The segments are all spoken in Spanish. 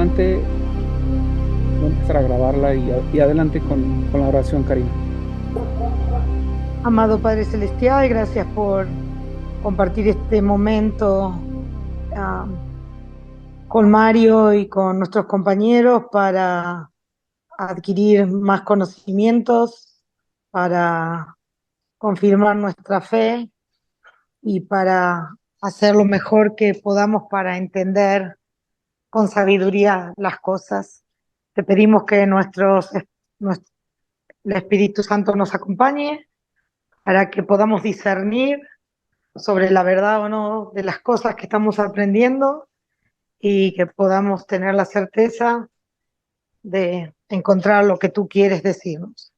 adelante, voy a empezar a grabarla y adelante con la oración, Karina. Amado Padre Celestial, gracias por compartir este momento ah, con Mario y con nuestros compañeros para adquirir más conocimientos, para confirmar nuestra fe y para hacer lo mejor que podamos para entender con sabiduría las cosas. Te pedimos que nuestro- el Espíritu Santo nos acompañe para que podamos discernir sobre la verdad o no de las cosas que estamos aprendiendo y que podamos tener la certeza de encontrar lo que tú quieres decirnos.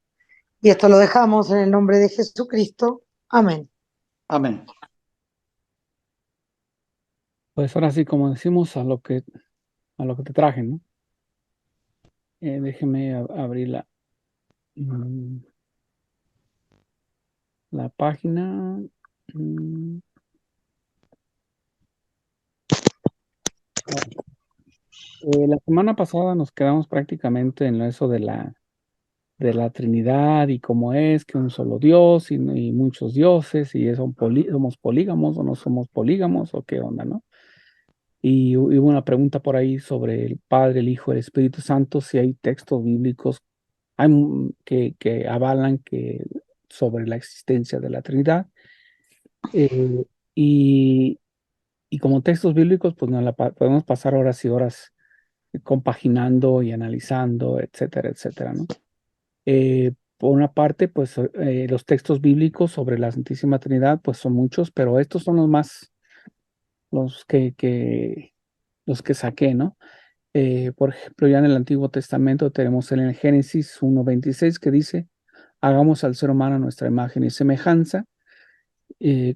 Y esto lo dejamos en el nombre de Jesucristo. Amén. Amén. Pues ahora sí, como decimos, a lo que te traje, ¿no? Déjeme abrir mm, la página. Mm, la semana pasada nos quedamos prácticamente en eso de la Trinidad y cómo es que un solo Dios y muchos dioses y somos polígamos o no somos polígamos o qué onda, ¿no? Y hubo una pregunta por ahí sobre el Padre, el Hijo, el Espíritu Santo, si hay textos bíblicos que avalan sobre la existencia de la Trinidad. Eh, y, y como textos bíblicos, pues podemos pasar horas y horas compaginando y analizando, etcétera, etcétera, ¿no? Por una parte, pues los textos bíblicos sobre la Santísima Trinidad, pues son muchos, pero estos son los los que saqué, ¿no? Por ejemplo, ya en el Antiguo Testamento tenemos en el Génesis 1:26 que dice, hagamos al ser humano a nuestra imagen y semejanza,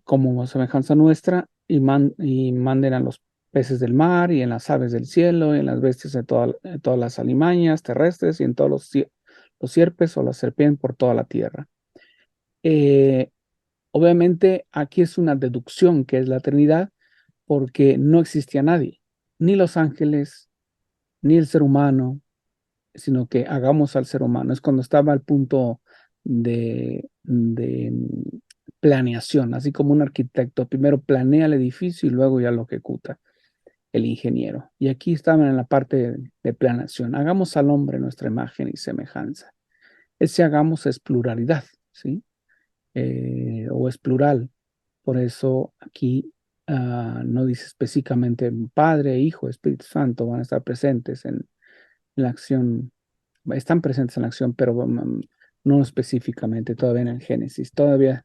como semejanza nuestra, y manden a los peces del mar y en las aves del cielo y en las bestias de todas las alimañas terrestres y en todos los sierpes o las serpientes por toda la tierra. Eh, Obviamente aquí es una deducción que es la Trinidad porque no existía nadie, ni los ángeles, ni el ser humano, sino que hagamos al ser humano. Es cuando estaba al punto de planeación, así como un arquitecto primero planea el edificio y luego ya lo ejecuta el ingeniero. Y aquí estaban en la parte de planeación. Hagamos al hombre nuestra imagen y semejanza. Ese hagamos es pluralidad, ¿sí? O es plural. Por eso aquí no dice específicamente Padre, Hijo, Espíritu Santo van a estar presentes en la acción, están presentes en la acción, pero no específicamente todavía en el Génesis. Todavía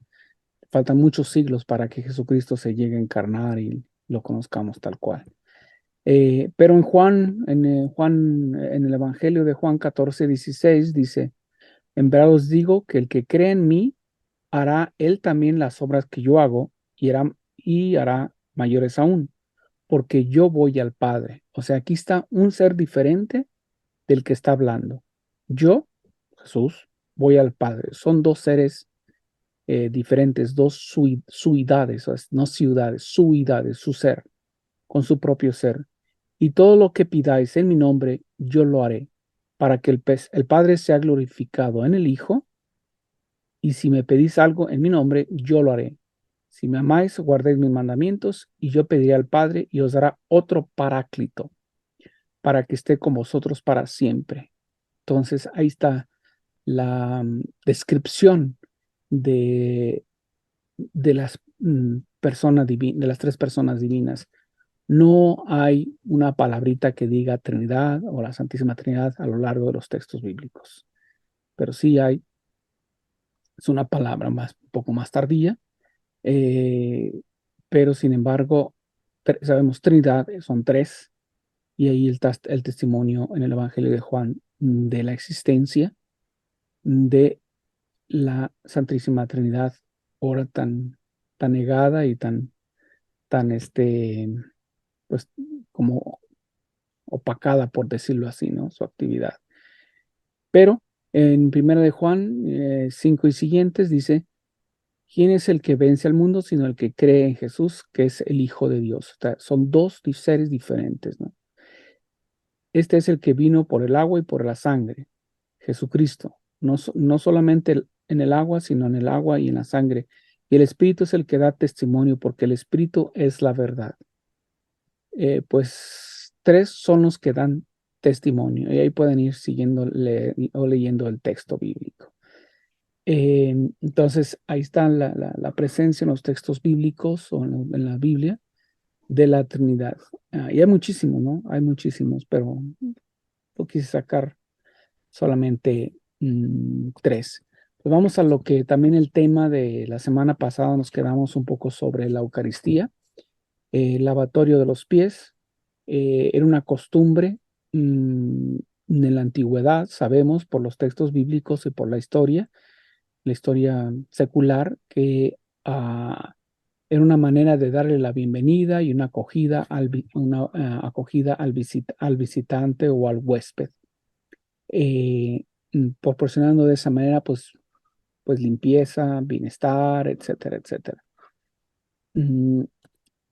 faltan muchos siglos para que Jesucristo se llegue a encarnar y lo conozcamos tal cual. Pero en el Evangelio de Juan 14:16 dice, en verdad os digo que el que cree en mí, hará él también las obras que yo hago y hará mayores aún, porque yo voy al Padre. O sea, aquí está un ser diferente del que está hablando. Yo, Jesús, voy al Padre. Son dos seres diferentes, dos suidades, no ciudades, suidades, su ser, con su propio ser. Y todo lo que pidáis en mi nombre, yo lo haré, para que el Padre sea glorificado en el Hijo. Y si me pedís algo en mi nombre, yo lo haré. Si me amáis, guardéis mis mandamientos, y yo pediré al Padre y os dará otro paráclito, para que esté con vosotros para siempre. Entonces, ahí está la descripción de, de las de las tres personas divinas. No hay una palabrita que diga Trinidad o la Santísima Trinidad a lo largo de los textos bíblicos, pero sí es una palabra un poco más tardía, eh, pero sin embargo, sabemos Trinidad son tres, y ahí está el testimonio en el Evangelio de Juan de la existencia de la Santísima Trinidad, ahora tan negada y tan pues como opacada, por decirlo así, ¿no? Su actividad. Pero en Primera de Juan 5 y siguientes dice, ¿quién es el que vence al mundo sino el que cree en Jesús, que es el Hijo de Dios? O sea, son dos seres diferentes, ¿no? Este es el que vino por el agua y por la sangre, Jesucristo. No solamente en el agua, sino en el agua y en la sangre. Y el Espíritu es el que da testimonio, porque el Espíritu es la verdad. Pues tres son los que dan testimonio. Y ahí pueden ir siguiendo o leyendo el texto bíblico. Entonces, ahí está la presencia en los textos bíblicos o en la Biblia de la Trinidad. Y hay muchísimos, ¿no? Hay muchísimos, pero yo quise sacar solamente tres. Pues vamos a lo que también el tema de la semana pasada nos quedamos un poco sobre la Eucaristía, el lavatorio de los pies. Era una costumbre en la antigüedad, sabemos por los textos bíblicos y por la historia secular, que era una manera de darle la bienvenida y una acogida al visitante o al huésped, eh, proporcionando de esa manera pues limpieza, bienestar, etcétera, etcétera. Mm,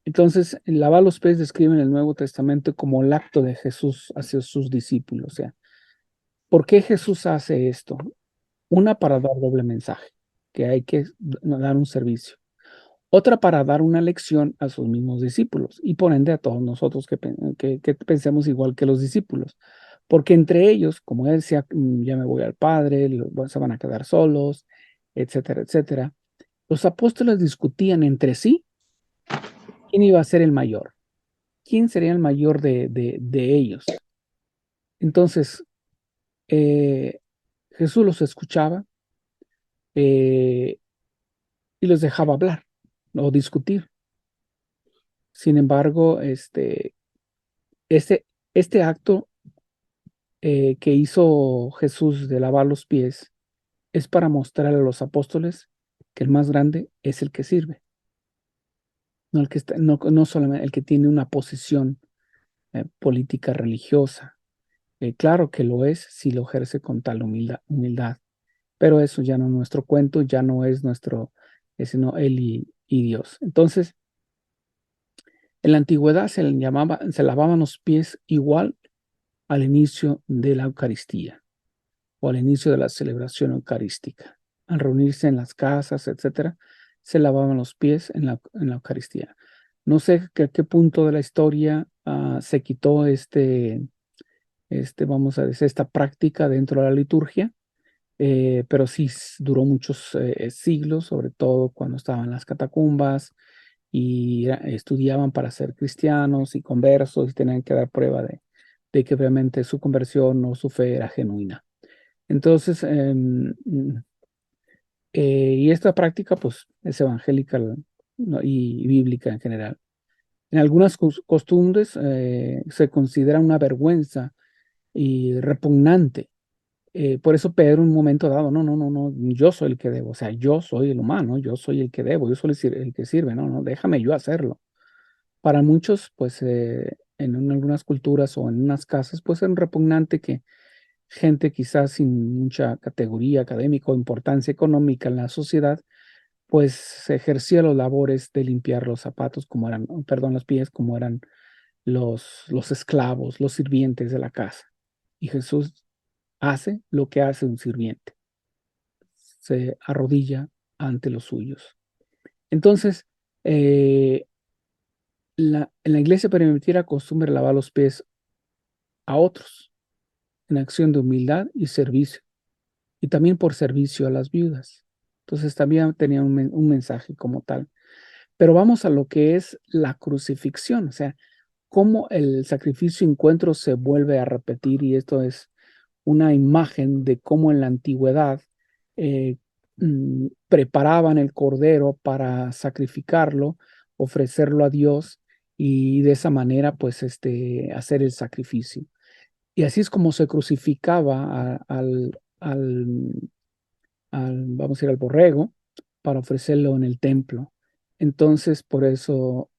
Entonces, lavar los pies describe en el Nuevo Testamento como el acto de Jesús hacia sus discípulos. O sea, ¿por qué Jesús hace esto? Una, para dar doble mensaje, que hay que dar un servicio. Otra, para dar una lección a sus mismos discípulos y por ende a todos nosotros que pensemos igual que los discípulos. Porque entre ellos, como él decía, ya me voy al Padre, se van a quedar solos, etcétera, etcétera. Los apóstoles discutían entre sí quién iba a ser el mayor, quién sería el mayor de ellos. Entonces, Jesús los escuchaba y los dejaba hablar o discutir. Sin embargo, este, este acto que hizo Jesús de lavar los pies es para mostrar a los apóstoles que el más grande es el que sirve, no el que está, no solamente el que tiene una posición política religiosa. Claro que lo es si lo ejerce con tal humildad, pero eso ya no es nuestro cuento, ya no es sino él y Dios. Entonces, en la antigüedad se lavaban los pies igual al inicio de la Eucaristía o al inicio de la celebración eucarística. Al reunirse en las casas, etcétera, se lavaban los pies en la Eucaristía. No sé qué punto de la historia se quitó vamos a decir, esta práctica dentro de la liturgia, pero sí duró muchos siglos, sobre todo cuando estaban las catacumbas y estudiaban para ser cristianos y conversos y tenían que dar prueba de que realmente su conversión o su fe era genuina. Entonces, y esta práctica pues es evangélica, ¿no? y bíblica en general. En algunas costumbres se considera una vergüenza y repugnante. Por eso Pedro en un momento dado, no, yo soy el que debo, o sea, yo soy el humano, yo soy el que debo, yo soy el que sirve, no, déjame yo hacerlo. Para muchos, pues en algunas culturas o en unas casas, pues es repugnante que gente quizás sin mucha categoría académica o importancia económica en la sociedad, pues ejercía los labores de limpiar los zapatos como eran, perdón, los pies como eran los esclavos, los sirvientes de la casa. Y Jesús hace lo que hace un sirviente, se arrodilla ante los suyos. Entonces, en la iglesia permitiera costumbre lavar los pies a otros en acción de humildad y servicio, y también por servicio a las viudas. Entonces también tenía un mensaje como tal. Pero vamos a lo que es la crucifixión, o sea, cómo el sacrificio encuentro se vuelve a repetir, y esto es una imagen de cómo en la antigüedad preparaban el cordero para sacrificarlo, ofrecerlo a Dios y de esa manera pues hacer el sacrificio. Y así es como se crucificaba vamos a decir, al borrego para ofrecerlo en el templo. Entonces, por eso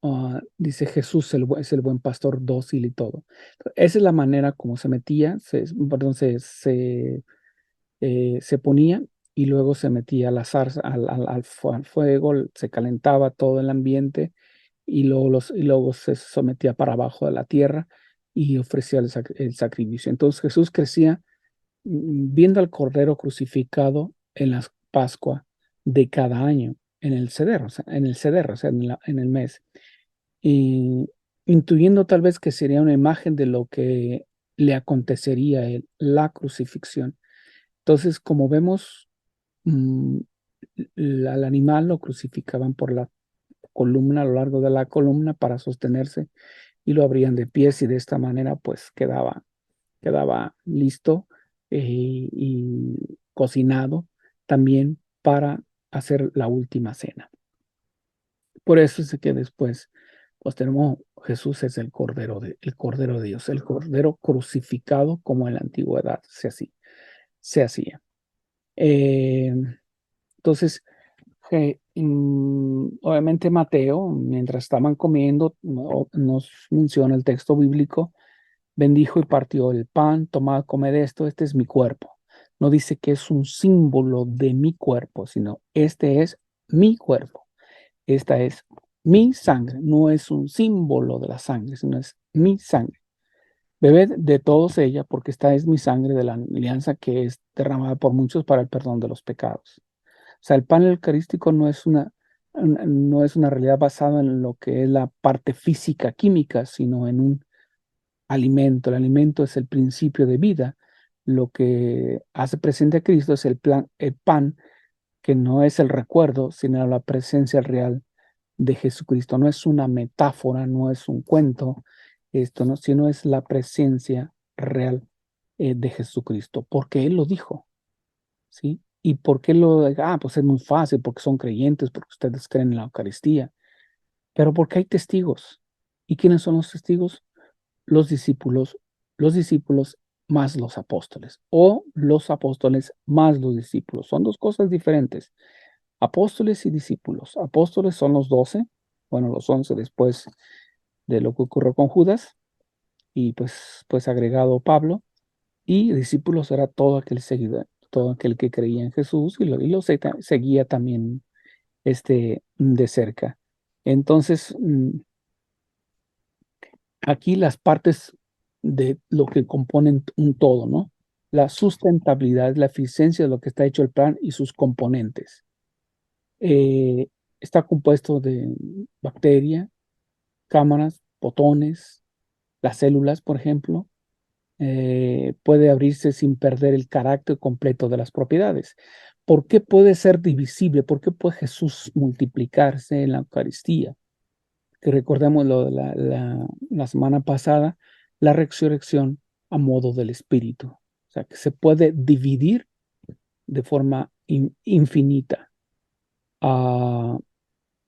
dice Jesús es el buen pastor dócil y todo. Esa es la manera como se metía, perdón, se ponía y luego se metía a la zarza, al fuego, se calentaba todo el ambiente y luego se sometía para abajo de la tierra y ofrecía el sacrificio. Entonces Jesús crecía viendo al Cordero crucificado en la Pascua de cada año, en el ceder, o sea, en el mes, y intuyendo tal vez que sería una imagen de lo que le acontecería a él, la crucifixión. Entonces, como vemos, mm, al animal lo crucificaban por la columna, a lo largo de la columna para sostenerse, y lo abrían de pies, y de esta manera pues quedaba listo, y cocinado también para hacer la última cena. Por eso es que después pues tenemos Jesús es el Cordero de Dios, el Cordero crucificado como en la antigüedad se hacía. Eh, entonces, obviamente Mateo, mientras estaban comiendo, nos menciona el texto bíblico, bendijo y partió el pan, tomad, comed esto, este es mi cuerpo. No dice que es un símbolo de mi cuerpo, sino este es mi cuerpo. Esta es mi sangre, no es un símbolo de la sangre, sino es mi sangre. Bebed de todos ella, porque esta es mi sangre de la alianza que es derramada por muchos para el perdón de los pecados. O sea, el pan eucarístico no es una realidad basada en lo que es la parte física, química, sino en un alimento. El alimento es el principio de vida. Lo que hace presente a Cristo es el pan, que no es el recuerdo, sino la presencia real de Jesucristo. No es una metáfora, no es un cuento, no, sino es la presencia real de Jesucristo, porque Él lo dijo, ¿sí? ¿Y por qué pues es muy fácil, porque son creyentes, porque ustedes creen en la Eucaristía, pero porque hay testigos. ¿Y quiénes son los testigos? Los discípulos, los discípulos más los apóstoles, o los apóstoles más los discípulos. Son dos cosas diferentes. Apóstoles y discípulos. Apóstoles son los 12, bueno, los 11 después de lo que ocurrió con Judas, y pues agregado Pablo, y discípulos era todo aquel seguidor, todo aquel que creía en Jesús, y lo seguía también de cerca. Entonces, aquí las partes de lo que componen un todo, ¿no? La sustentabilidad, la eficiencia de lo que está hecho el plan y sus componentes. Eh, Está compuesto de bacteria, cámaras, botones, las células, por ejemplo. Puede abrirse sin perder el carácter completo de las propiedades. ¿Por qué puede ser divisible? ¿Por qué puede Jesús multiplicarse en la Eucaristía? Que recordemos lo de la semana pasada, la resurrección a modo del Espíritu. O sea, que se puede dividir de forma infinita. Uh,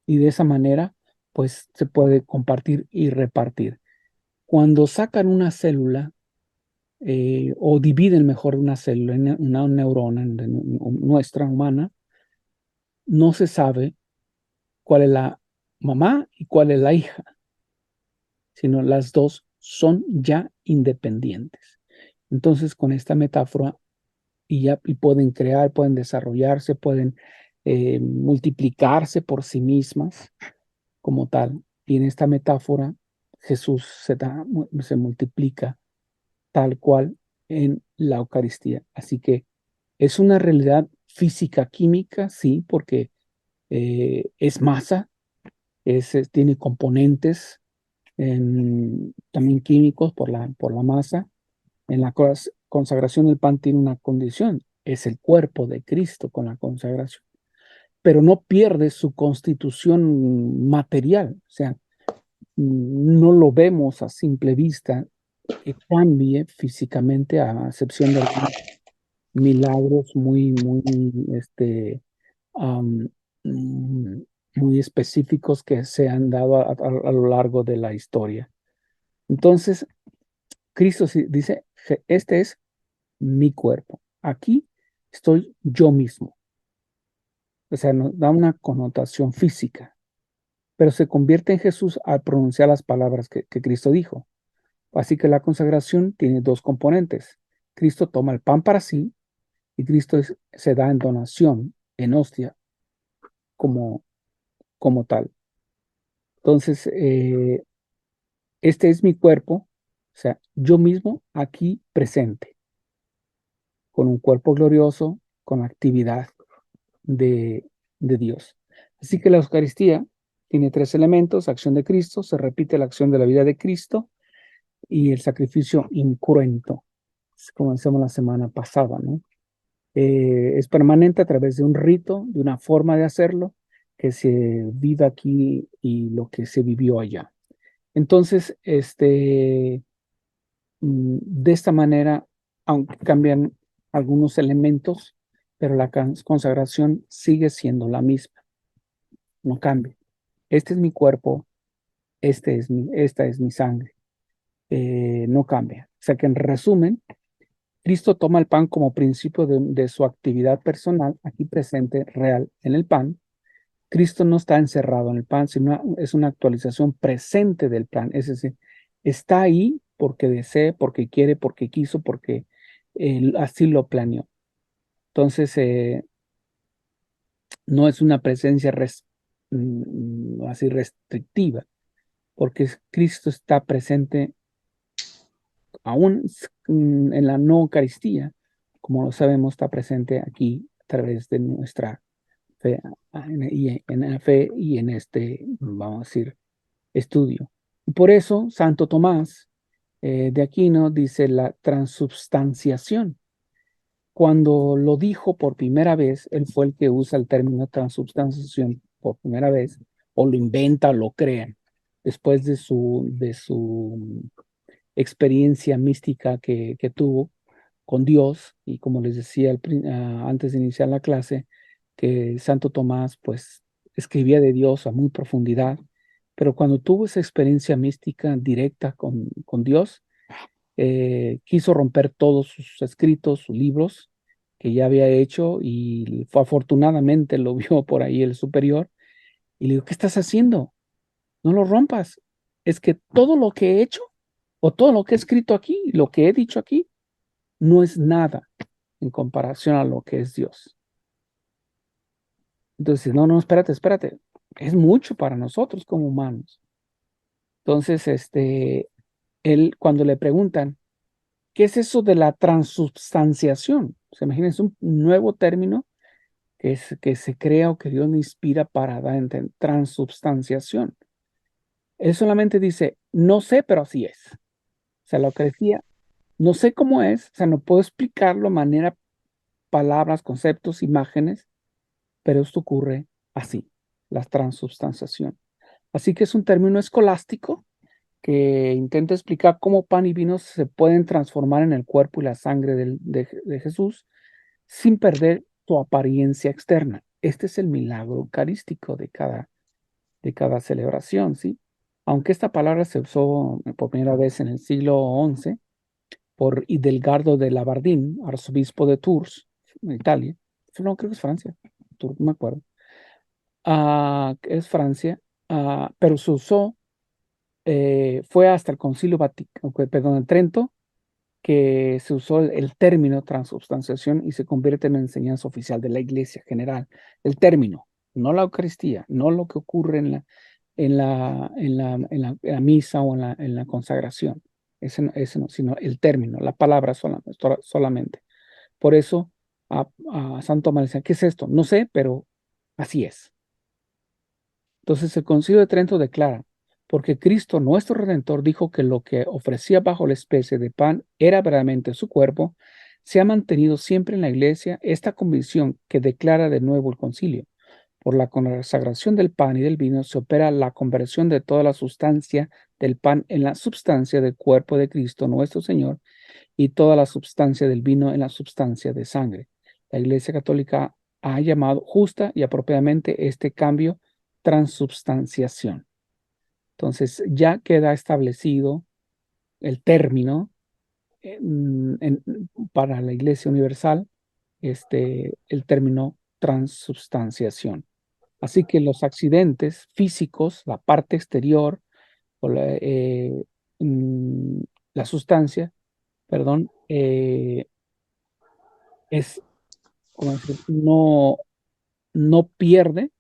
y de esa manera, pues se puede compartir y repartir. Cuando sacan una célula, o dividen mejor una célula, una neurona nuestra humana, no se sabe cuál es la mamá y cuál es la hija, sino las dos son ya independientes. Entonces, con esta metáfora, y pueden crear, pueden desarrollarse, pueden multiplicarse por sí mismas como tal. Y en esta metáfora, Jesús se multiplica tal cual en la Eucaristía. Así que es una realidad física, química, sí, porque es masa, tiene componentes también químicos por la masa. En la consagración del pan tiene una condición, es el cuerpo de Cristo con la consagración, pero no pierde su constitución material, o sea, no lo vemos a simple vista que cambie físicamente, a excepción de algunos milagros um, mm, muy específicos que se han dado a lo largo de la historia. Entonces, Cristo dice, este es mi cuerpo. Aquí estoy yo mismo. O sea, nos da una connotación física, pero se convierte en Jesús al pronunciar las palabras que Cristo dijo. Así que la consagración tiene dos componentes. Cristo toma el pan para sí, y Cristo se da en donación, en hostia, como, tal. Entonces, este es mi cuerpo, sea, yo mismo aquí presente, con un cuerpo glorioso, con la actividad de, de Dios. Así que la Eucaristía tiene tres elementos: acción de Cristo, se repite la acción de la vida de Cristo y el sacrificio incruento, como decíamos la semana pasada, ¿no? Es permanente a través de un rito, de una forma de hacerlo que se vive aquí y lo que se vivió allá. Entonces, de esta manera, aunque cambian algunos elementos, pero la consagración sigue siendo la misma, no cambia. Este es mi cuerpo, esta es mi sangre, no cambia. O sea que en resumen, Cristo toma el pan como principio de su actividad personal, aquí presente, real, en el pan. Cristo no está encerrado en el pan, sino es una actualización presente del plan. Es decir, está ahí porque desea, porque quiere, porque quiso, porque así lo planeó. Entonces, no es una presencia así restrictiva, porque Cristo está presente aún en la no Eucaristía, como lo sabemos, está presente aquí a través de nuestra fe, y en la fe y en este, vamos a decir, estudio. Y por eso Santo Tomás de Aquino dice la transubstanciación. Cuando lo dijo por primera vez, él fue el que usa el término transubstanciación por primera vez, o lo inventa, o lo crea, después de su experiencia mística que tuvo con Dios. Y como les decía antes de iniciar la clase, que Santo Tomás pues escribía de Dios a muy profundidad, pero cuando tuvo esa experiencia mística directa con Dios, quiso romper todos sus escritos, sus libros que ya había hecho, y fue, afortunadamente lo vio por ahí el superior y le dijo: ¿qué estás haciendo? No lo rompas. Es que todo lo que he hecho o todo lo que he escrito aquí, lo que he dicho aquí, no es nada en comparación a lo que es Dios. Entonces, no, no, espérate, espérate. Es mucho para nosotros como humanos. Entonces, él, cuando le preguntan, ¿qué es eso de la transubstanciación? Se imaginen, es un nuevo término que se crea o que Dios le inspira para dar en transubstanciación. Él solamente dice: no sé, pero así es. O sea, la Eucaristía, no sé cómo es, o sea, no puedo explicarlo de manera, palabras, conceptos, imágenes, pero esto ocurre así, la transubstanciación. Así que es un término escolástico que intenta explicar cómo pan y vino se pueden transformar en el cuerpo y la sangre de Jesús sin perder su apariencia externa. Este es el milagro eucarístico de cada celebración, ¿sí? Aunque esta palabra se usó por primera vez en el siglo XI por Hidelgardo de Labardín, arzobispo de Tours, en Italia. No, creo que es Francia, Tours, no me acuerdo. Es Francia, pero se usó, fue hasta el Concilio Vaticano, perdón, en Trento, que se usó el término transubstanciación y se convierte en la enseñanza oficial de la Iglesia general. El término, no la Eucaristía, no lo que ocurre en la misa o en la consagración. Ese no, sino el término, la palabra solamente. Por eso a Santo Tomás decía: ¿qué es esto? No sé, pero así es. Entonces el Concilio de Trento declara: porque Cristo, nuestro Redentor, dijo que lo que ofrecía bajo la especie de pan era verdaderamente su cuerpo, se ha mantenido siempre en la Iglesia esta convicción que declara de nuevo el Concilio. Por la consagración del pan y del vino se opera la conversión de toda la sustancia del pan en la substancia del cuerpo de Cristo nuestro Señor, y toda la substancia del vino en la substancia de sangre. La Iglesia Católica ha llamado justa y apropiadamente este cambio transubstanciación. Entonces ya queda establecido el término para la Iglesia Universal, el término transubstanciación. Así que los accidentes físicos, la parte exterior o mm, la sustancia, perdón, es, como decir, no pierde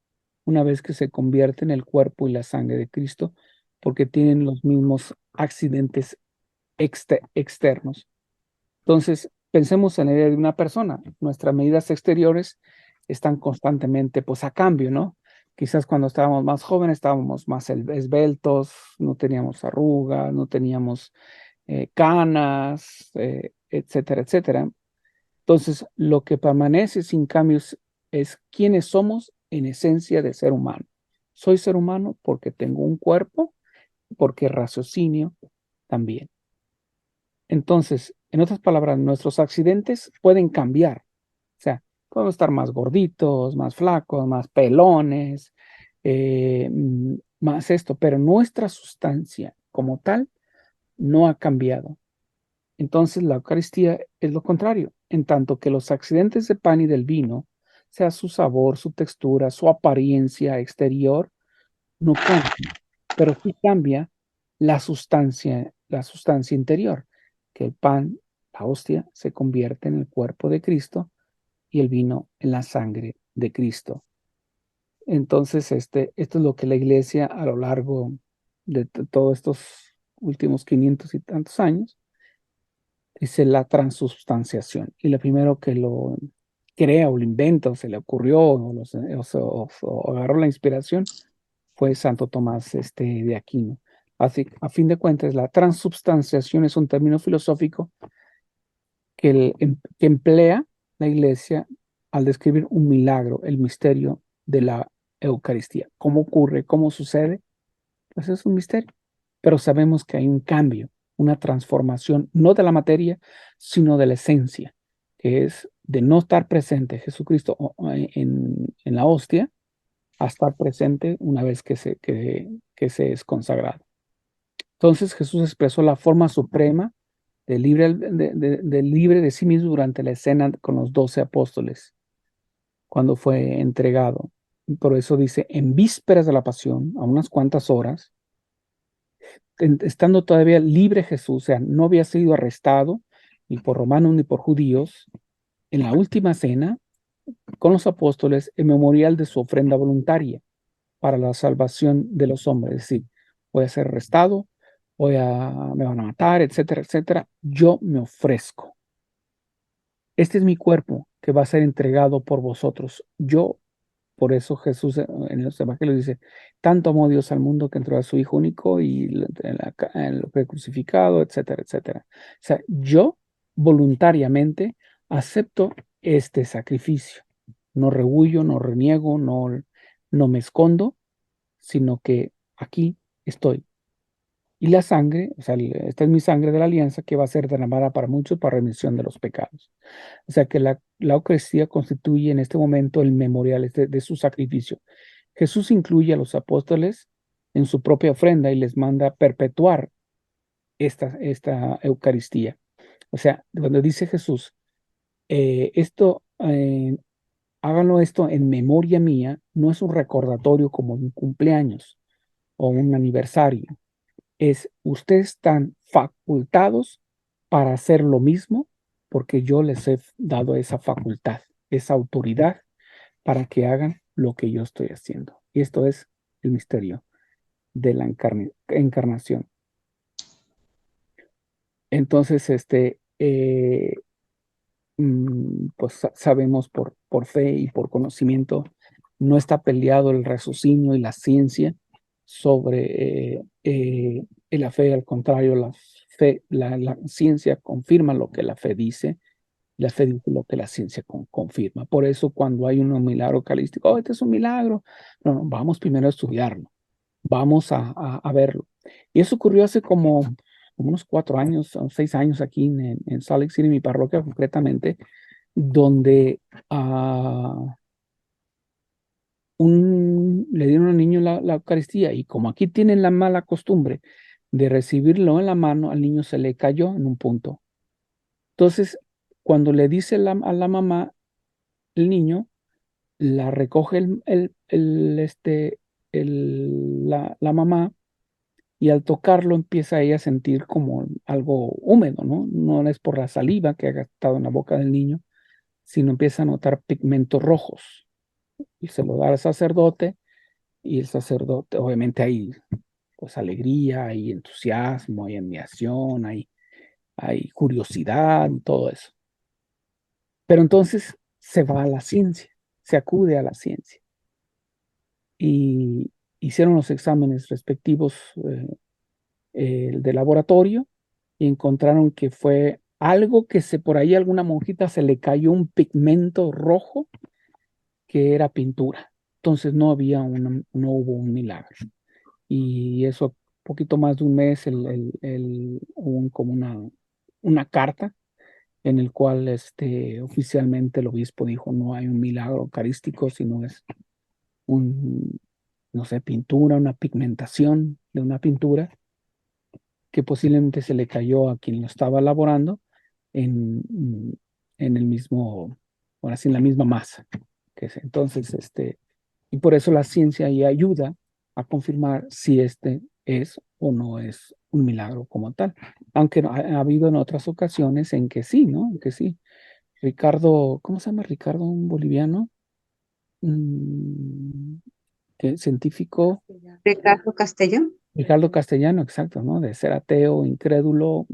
una vez que se convierte en el cuerpo y la sangre de Cristo, porque tienen los mismos accidentes externos. Entonces, pensemos en la idea de una persona. Nuestras medidas exteriores están constantemente, pues, a cambio, ¿no? Quizás cuando estábamos más jóvenes estábamos más esbeltos, no teníamos arrugas, no teníamos canas, etcétera, etcétera. Entonces, lo que permanece sin cambios es quiénes somos en esencia de ser humano. Soy ser humano porque tengo un cuerpo, porque raciocinio también. Entonces, en otras palabras, nuestros accidentes pueden cambiar. O sea, podemos estar más gorditos, más flacos, más pelones, más esto, pero nuestra sustancia como tal no ha cambiado. Entonces, la Eucaristía es lo contrario, en tanto que los accidentes de pan y del vino, sea su sabor, su textura, su apariencia exterior, no cambia, pero sí cambia la sustancia interior, que el pan, la hostia, se convierte en el cuerpo de Cristo y el vino en la sangre de Cristo. Entonces, esto es lo que la Iglesia a lo largo de todos estos últimos 500 y tantos años dice la transubstanciación. Y lo primero que lo crea o lo inventa o se le ocurrió o agarró la inspiración fue Santo Tomás de Aquino. Así, a fin de cuentas, la transubstanciación es un término filosófico que emplea la Iglesia al describir un milagro, el misterio de la Eucaristía. ¿Cómo ocurre? ¿Cómo sucede? Pues es un misterio. Pero sabemos que hay un cambio, una transformación, no de la materia, sino de la esencia, que es de no estar presente Jesucristo en la hostia, a estar presente una vez que se es consagrado. Entonces Jesús expresó la forma suprema de libre de sí mismo durante la escena con los 12 apóstoles, cuando fue entregado. Y por eso dice, en vísperas de la pasión, a unas cuantas horas, estando todavía libre Jesús, o sea, no había sido arrestado ni por romanos ni por judíos, en la última cena con los apóstoles, el memorial de su ofrenda voluntaria para la salvación de los hombres. Es decir, voy a ser arrestado, me van a matar, etcétera, etcétera. Yo me ofrezco. Este es mi cuerpo que va a ser entregado por vosotros. Yo, por eso Jesús en los evangelios dice, tanto amó Dios al mundo que entregó a su Hijo único y lo fue crucificado, etcétera, etcétera. O sea, yo voluntariamente acepto este sacrificio. No rehuyo, no reniego, no me escondo, sino que aquí estoy. Y la sangre, o sea, esta es mi sangre de la alianza que va a ser derramada para muchos para remisión de los pecados. O sea que la Eucaristía constituye en este momento el memorial de su sacrificio. Jesús incluye a los apóstoles en su propia ofrenda y les manda perpetuar esta Eucaristía. O sea, cuando dice Jesús, háganlo esto en memoria mía, no es un recordatorio como un cumpleaños o un aniversario. Ustedes están facultados para hacer lo mismo porque yo les he dado esa facultad, esa autoridad para que hagan lo que yo estoy haciendo. Y esto es el misterio de la encarnación. Entonces, pues sabemos por fe y por conocimiento, no está peleado el raciocinio y la ciencia sobre la fe, al contrario, la ciencia confirma lo que la fe dice, la fe dice lo que la ciencia confirma. Por eso cuando hay un milagro eucarístico, este es un milagro, no, vamos primero a estudiarlo, vamos a verlo. Y eso ocurrió hace como unos 4 años o 6 años aquí en Salt Lake City, mi parroquia concretamente, donde le dieron al niño la Eucaristía y como aquí tienen la mala costumbre de recibirlo en la mano, al niño se le cayó en un punto. Entonces, cuando le dice a la mamá, el niño la recoge la mamá y al tocarlo empieza ella a sentir como algo húmedo, ¿no? No es por la saliva que ha estado en la boca del niño, sino empieza a notar pigmentos rojos y se lo da al sacerdote y el sacerdote, obviamente hay pues alegría, hay entusiasmo, hay admiración, hay hay curiosidad y todo eso. Pero entonces se va a la ciencia, se acude a la ciencia. Y hicieron los exámenes respectivos de laboratorio y encontraron que fue algo que por ahí a alguna monjita se le cayó un pigmento rojo que era pintura. Entonces no hubo un milagro. Y eso, poquito más de un mes, hubo como una carta en el cual oficialmente el obispo dijo: no hay un milagro eucarístico, sino es un, no sé, pintura, una pigmentación de una pintura que posiblemente se le cayó a quien lo estaba elaborando en, en el mismo, ahora sí, en la misma masa. Entonces, y por eso la ciencia ahí ayuda a confirmar si es o no es un milagro como tal. Aunque ha habido en otras ocasiones en que sí, ¿no? En que sí. Ricardo, ¿cómo se llama Ricardo, un boliviano? Mm, científico. Ricardo Castellón. Ricardo Castellano, exacto, ¿no? De ser ateo, incrédulo,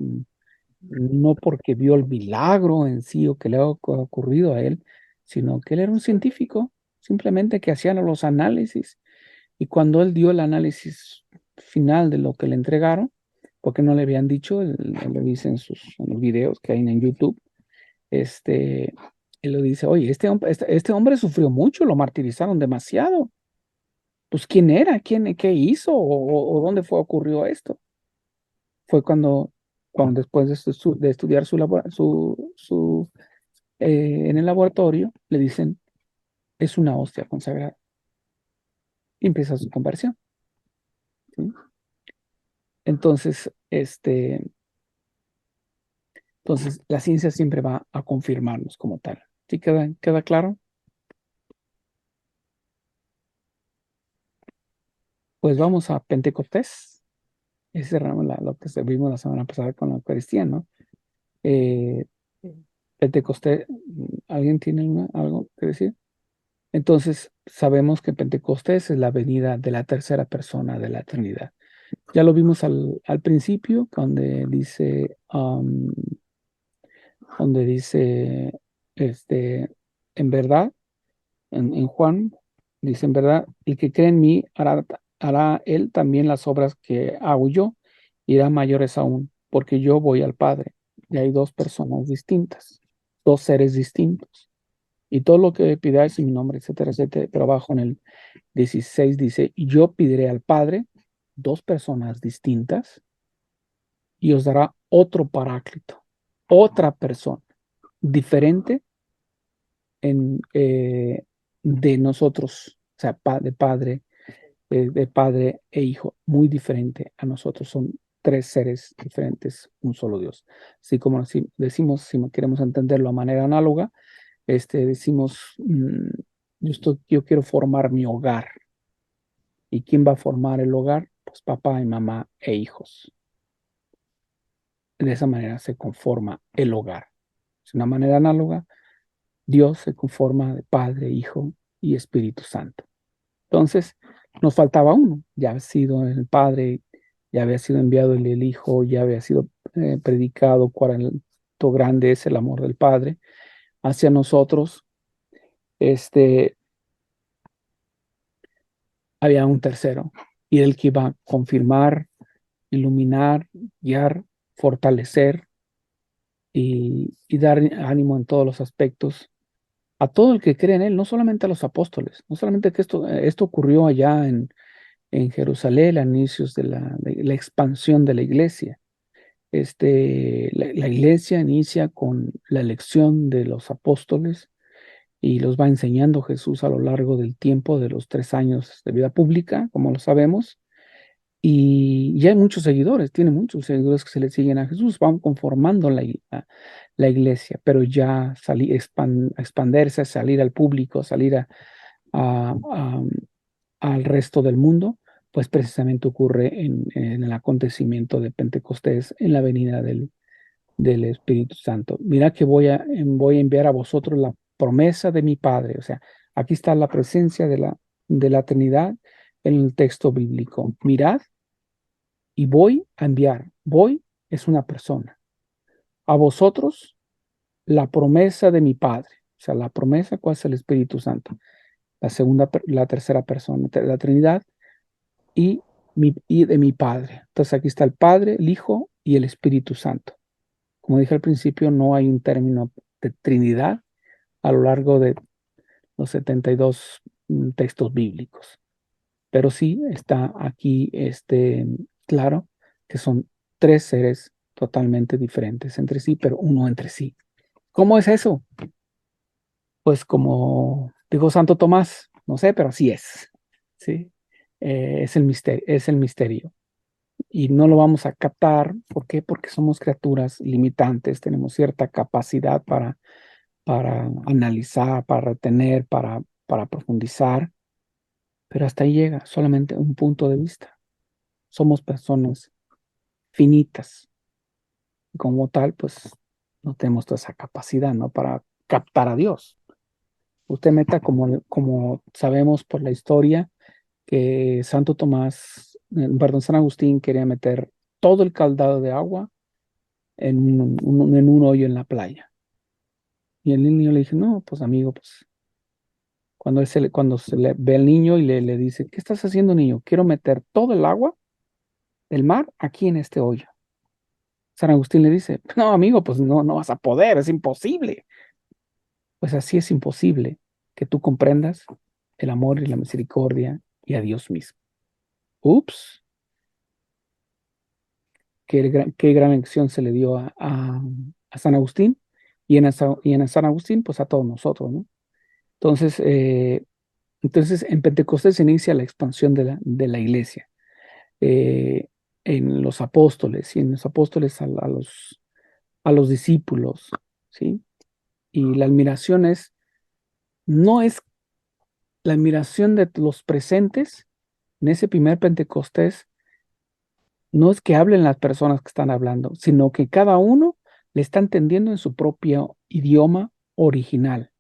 no porque vio el milagro en sí o que le ha ocurrido a él, sino que él era un científico, simplemente que hacían los análisis. Y cuando él dio el análisis final de lo que le entregaron, porque no le habían dicho, él lo dice en los videos que hay en YouTube, él lo dice: oye, este hombre sufrió mucho, lo martirizaron demasiado. Pues, ¿quién era? ¿Qué hizo? ¿O dónde ocurrió esto? Fue cuando después de estudiar en el laboratorio, le dicen: es una hostia consagrada. Y empieza su conversión. ¿Sí? Entonces, la ciencia siempre va a confirmarnos como tal. ¿Sí queda claro? Pues vamos a Pentecostés. Ese cerramos lo que vimos la semana pasada con la Eucaristía, ¿no? Pentecostés, ¿alguien tiene algo que decir? Entonces, sabemos que Pentecostés es la venida de la tercera persona de la Trinidad. Ya lo vimos al principio, donde dice, en verdad, en Juan, dice: en verdad, el que cree en mí hará él también las obras que hago yo, y hará mayores aún, porque yo voy al Padre. Y hay dos personas distintas, dos seres distintos. Y todo lo que pidáis en mi nombre, etcétera, etcétera. Pero abajo en el 16 dice: y yo pediré al Padre, dos personas distintas, y os dará otro paráclito, otra persona diferente de nosotros, o sea, de padre e hijo, muy diferente a nosotros. Son tres seres diferentes, un solo Dios. Así como decimos, si queremos entenderlo a manera análoga, decimos: yo quiero formar mi hogar. ¿Y quién va a formar el hogar? Pues papá y mamá e hijos. De esa manera se conforma el hogar. Es una manera análoga. Dios se conforma de Padre, Hijo y Espíritu Santo. Entonces, nos faltaba uno. Ya había sido el Padre, ya había sido enviado el Hijo, ya había sido predicado cuánto grande es el amor del Padre hacia nosotros. Había un tercero, y el que iba a confirmar, iluminar, guiar, fortalecer y dar ánimo en todos los aspectos a todo el que cree en él, no solamente a los apóstoles, no solamente que esto ocurrió allá en Jerusalén a inicios de la expansión de la iglesia. La iglesia inicia con la elección de los apóstoles y los va enseñando Jesús a lo largo del tiempo de los 3 años de vida pública, como lo sabemos. Y ya hay muchos seguidores, tiene muchos seguidores que se le siguen a Jesús, van conformando la iglesia, pero ya expandirse, salir al público, salir a- al resto del mundo, pues precisamente ocurre en el acontecimiento de Pentecostés, en la venida del Espíritu Santo. Mira que voy a enviar a vosotros la promesa de mi Padre. O sea, aquí está la presencia de la Trinidad en el texto bíblico. Mirad, y voy a enviar. Voy es una persona. a vosotros la promesa de mi Padre. O sea, la promesa, ¿cuál es el Espíritu Santo? La tercera persona de la Trinidad y de mi Padre. Entonces aquí está el Padre, el Hijo y el Espíritu Santo. Como dije al principio, no hay un término de Trinidad a lo largo de los 72 textos bíblicos. Pero sí está aquí claro que son tres seres totalmente diferentes entre sí, pero uno entre sí. ¿Cómo es eso? Pues como dijo Santo Tomás, no sé, pero así es. ¿Sí? Es el misterio. Y no lo vamos a captar. ¿Por qué? Porque somos criaturas limitantes, tenemos cierta capacidad para analizar, para retener, para profundizar, pero hasta ahí llega solamente un punto de vista. Somos personas finitas. Y como tal, pues no tenemos toda esa capacidad, ¿no? Para captar a Dios. Usted meta como sabemos por la historia que Santo Tomás, perdón, San Agustín quería meter todo el caldado de agua en un hoyo en la playa. Y el niño le dije, no, pues amigo, pues cuando se le ve al niño y le dice, ¿qué estás haciendo, niño? Quiero meter todo el agua del mar aquí en este hoyo. San Agustín le dice, no, amigo, pues no vas a poder, es imposible. Pues así es imposible que tú comprendas el amor y la misericordia y a Dios mismo. Ups, qué gran lección se le dio a San Agustín y en San Agustín, pues a todos nosotros, ¿no? Entonces, en Pentecostés se inicia la expansión de la iglesia. eh, en los apóstoles y en los apóstoles a los discípulos, ¿sí? Y la admiración no es la admiración de los presentes en ese primer Pentecostés, no es que hablen las personas que están hablando, sino que cada uno le está entendiendo en su propio idioma original.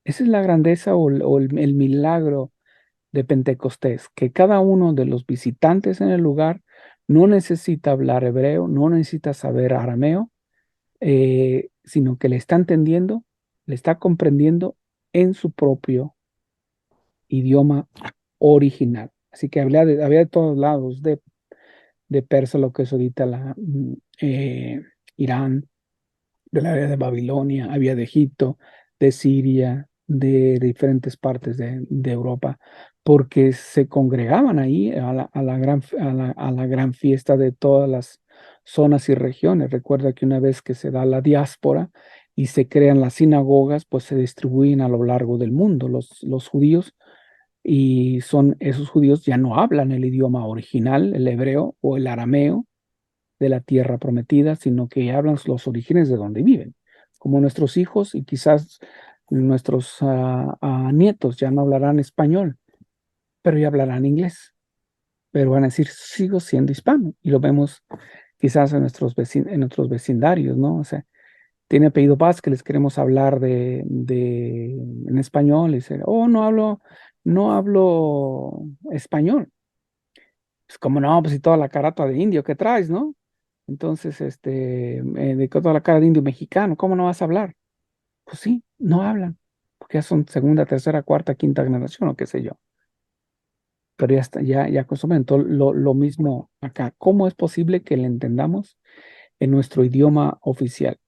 Esa es la grandeza o el milagro de Pentecostés, que cada uno de los visitantes en el lugar no necesita hablar hebreo, no necesita saber arameo, sino que le está entendiendo, le está comprendiendo en su propio idioma original. Así que había de todos lados, de Persia, lo que es ahorita Irán, de la área de Babilonia, había de Egipto, de Siria, de diferentes partes de Europa, porque se congregaban ahí a la gran fiesta de todas las zonas y regiones. Recuerda que una vez que se da la diáspora y se crean las sinagogas, pues se distribuyen a lo largo del mundo los judíos, y esos judíos ya no hablan el idioma original, el hebreo o el arameo de la tierra prometida, sino que hablan los orígenes de donde viven, como nuestros hijos y quizás nuestros nietos ya no hablarán español, pero ya hablarán inglés, pero van a decir, sigo siendo hispano, y lo vemos quizás en nuestros vecindarios, ¿no? O sea, tiene apellido Vázquez, les queremos hablar en español, y dice, oh, no hablo español. Pues como no, pues y toda la carata de indio que traes, ¿no? Entonces, de toda la cara de indio mexicano, ¿cómo no vas a hablar? Pues sí, no hablan, porque ya son segunda, tercera, cuarta, quinta generación o qué sé yo. Pero ya está, ya consumen. Entonces, lo mismo acá. ¿Cómo es posible que le entendamos en nuestro idioma oficial?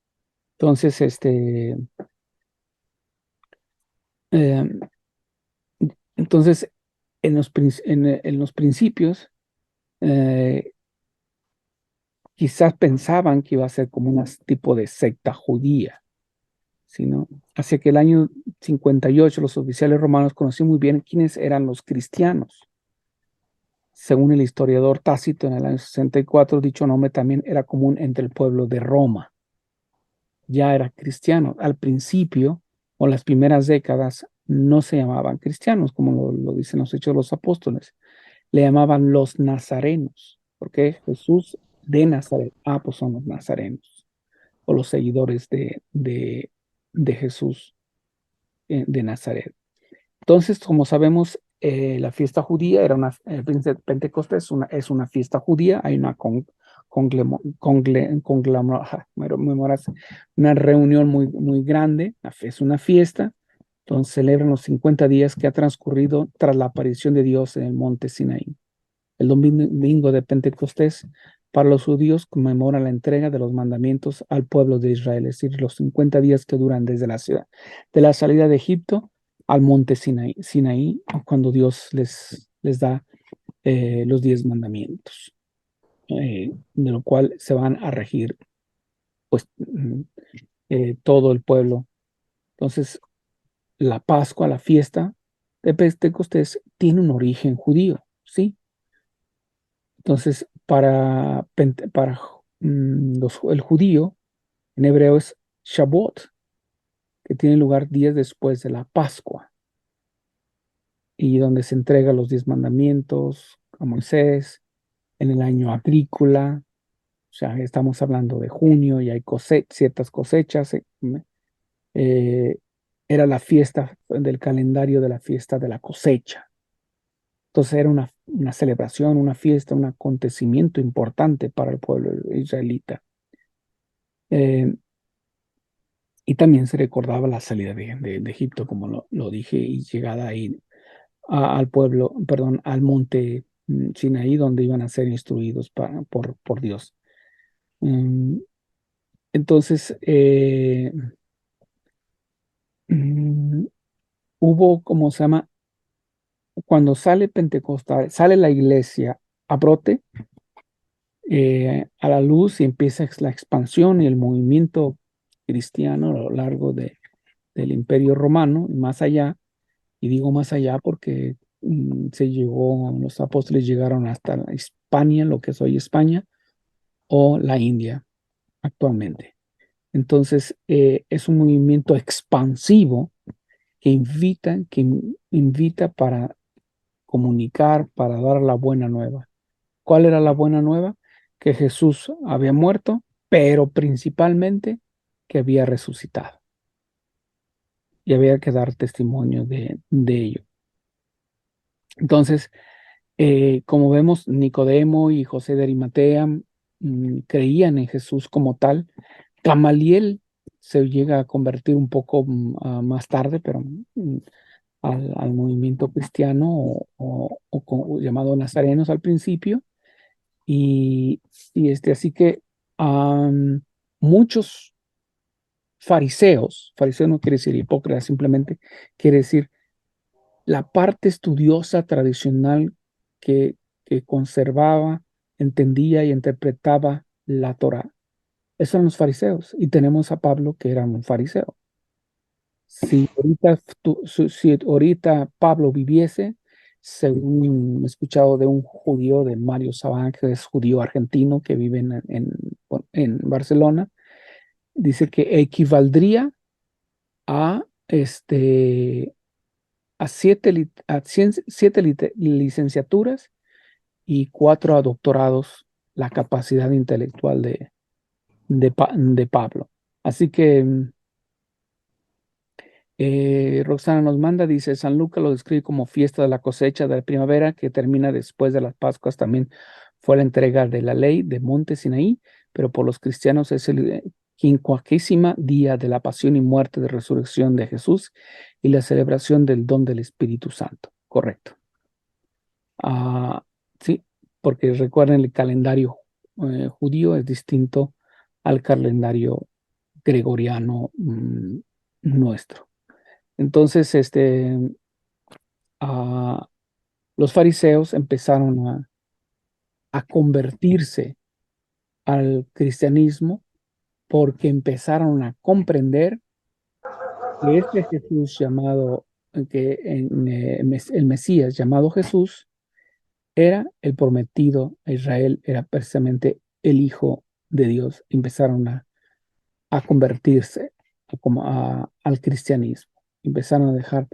Entonces, eh, entonces en los principios, eh, quizás pensaban que iba a ser como un tipo de secta judía, sino hacia que el año 58 los oficiales romanos conocían muy bien quiénes eran los cristianos. Según el historiador Tácito, en el año 64, dicho nombre también era común entre el pueblo de Roma. Ya era cristiano. Al principio, o las primeras décadas, no se llamaban cristianos, como lo dicen los Hechos de los Apóstoles. Le llamaban los nazarenos, porque Jesús de Nazaret, pues son los nazarenos, o los seguidores de Jesús de Nazaret. Entonces, como sabemos, la fiesta judía Pentecostés es una fiesta judía, hay una una reunión muy grande, es una fiesta, entonces celebran los 50 días que ha transcurrido tras la aparición de Dios en el monte Sinaí. El domingo de Pentecostés, para los judíos, conmemora la entrega de los mandamientos al pueblo de Israel, es decir, los 50 días que duran desde de la salida de Egipto al monte Sinaí, cuando Dios les da los 10 mandamientos, de lo cual se van a regir pues todo el pueblo. Entonces, la Pascua, la fiesta de Pentecostés, tiene un origen judío, ¿sí? Entonces, para el judío, en hebreo es Shavuot, que tiene lugar días después de la Pascua, y donde se entrega los 10 mandamientos a Moisés en el año agrícola. O sea, estamos hablando de junio y hay ciertas cosechas. Era la fiesta del calendario de la fiesta de la cosecha. Entonces era una celebración, una fiesta, un acontecimiento importante para el pueblo israelita. Y también se recordaba la salida de Egipto, como lo dije, y llegada ahí al pueblo, perdón, al monte Sinaí, donde iban a ser instruidos por Dios. Entonces, hubo, como se llama, cuando sale Pentecostal, sale la iglesia a brote, a la luz, y empieza la expansión y el movimiento cristiano a lo largo del Imperio Romano y más allá. Y digo más allá porque los apóstoles llegaron hasta la Hispania, lo que es hoy España, o la India actualmente. Entonces, es un movimiento expansivo que invita para comunicar, para dar la buena nueva. ¿Cuál era la buena nueva? Que Jesús había muerto, pero principalmente que había resucitado. Y había que dar testimonio de ello. Entonces, como vemos, Nicodemo y José de Arimatea creían en Jesús como tal. Gamaliel se llega a convertir un poco más tarde, pero al movimiento cristiano llamado nazarenos al principio. Y así que muchos fariseos no quiere decir hipócritas, simplemente quiere decir la parte estudiosa tradicional que conservaba, entendía y interpretaba la Torá. Esos son los fariseos, y tenemos a Pablo, que era un fariseo. Si ahorita Pablo viviese, según he escuchado de un judío, de Mario Sabán, que es judío argentino que vive en Barcelona, dice que equivaldría a siete licenciaturas y 4 doctorados, la capacidad intelectual de Pablo. Así que Roxana nos manda, dice, San Lucas lo describe como fiesta de la cosecha de la primavera que termina después de las Pascuas. También fue la entrega de la ley de Monte Sinaí, pero por los cristianos es el 50º día de la pasión y muerte de resurrección de Jesús y la celebración del don del Espíritu Santo. Correcto. Sí, porque recuerden, el calendario judío es distinto al calendario gregoriano nuestro. Entonces, los fariseos empezaron a convertirse al cristianismo porque empezaron a comprender que este Jesús llamado, el Mesías llamado Jesús, era el prometido a Israel, era precisamente el Hijo de Dios. Empezaron a convertirse al cristianismo, empezaron a dejar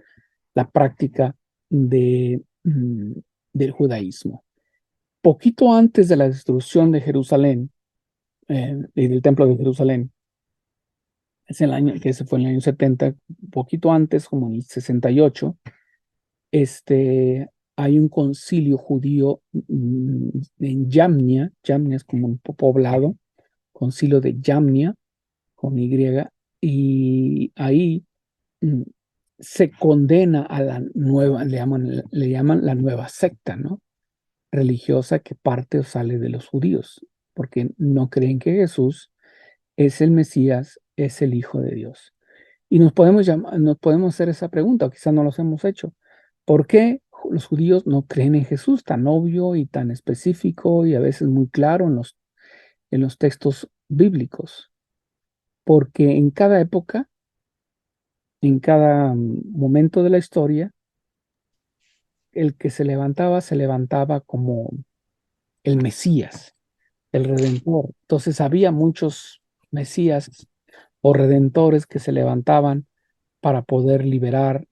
la práctica del judaísmo. Poquito antes de la destrucción de Jerusalén y del templo de Jerusalén, es el año que ese fue en el año 70, poquito antes, como en el 68, hay un concilio judío en Yamnia. Yamnia es como un poblado, concilio de Yamnia con Y, y ahí mm, se condena a la nueva, le llaman la nueva secta, ¿no? Religiosa que parte o sale de los judíos, porque no creen que Jesús es el Mesías, es el Hijo de Dios. Y nos podemos hacer esa pregunta, o quizás no los hemos hecho. ¿Por qué los judíos no creen en Jesús tan obvio y tan específico y a veces muy claro en los textos bíblicos? Porque en cada época, en cada momento de la historia, el que se levantaba como el Mesías, el Redentor. Entonces había muchos Mesías o redentores que se levantaban para poder liberar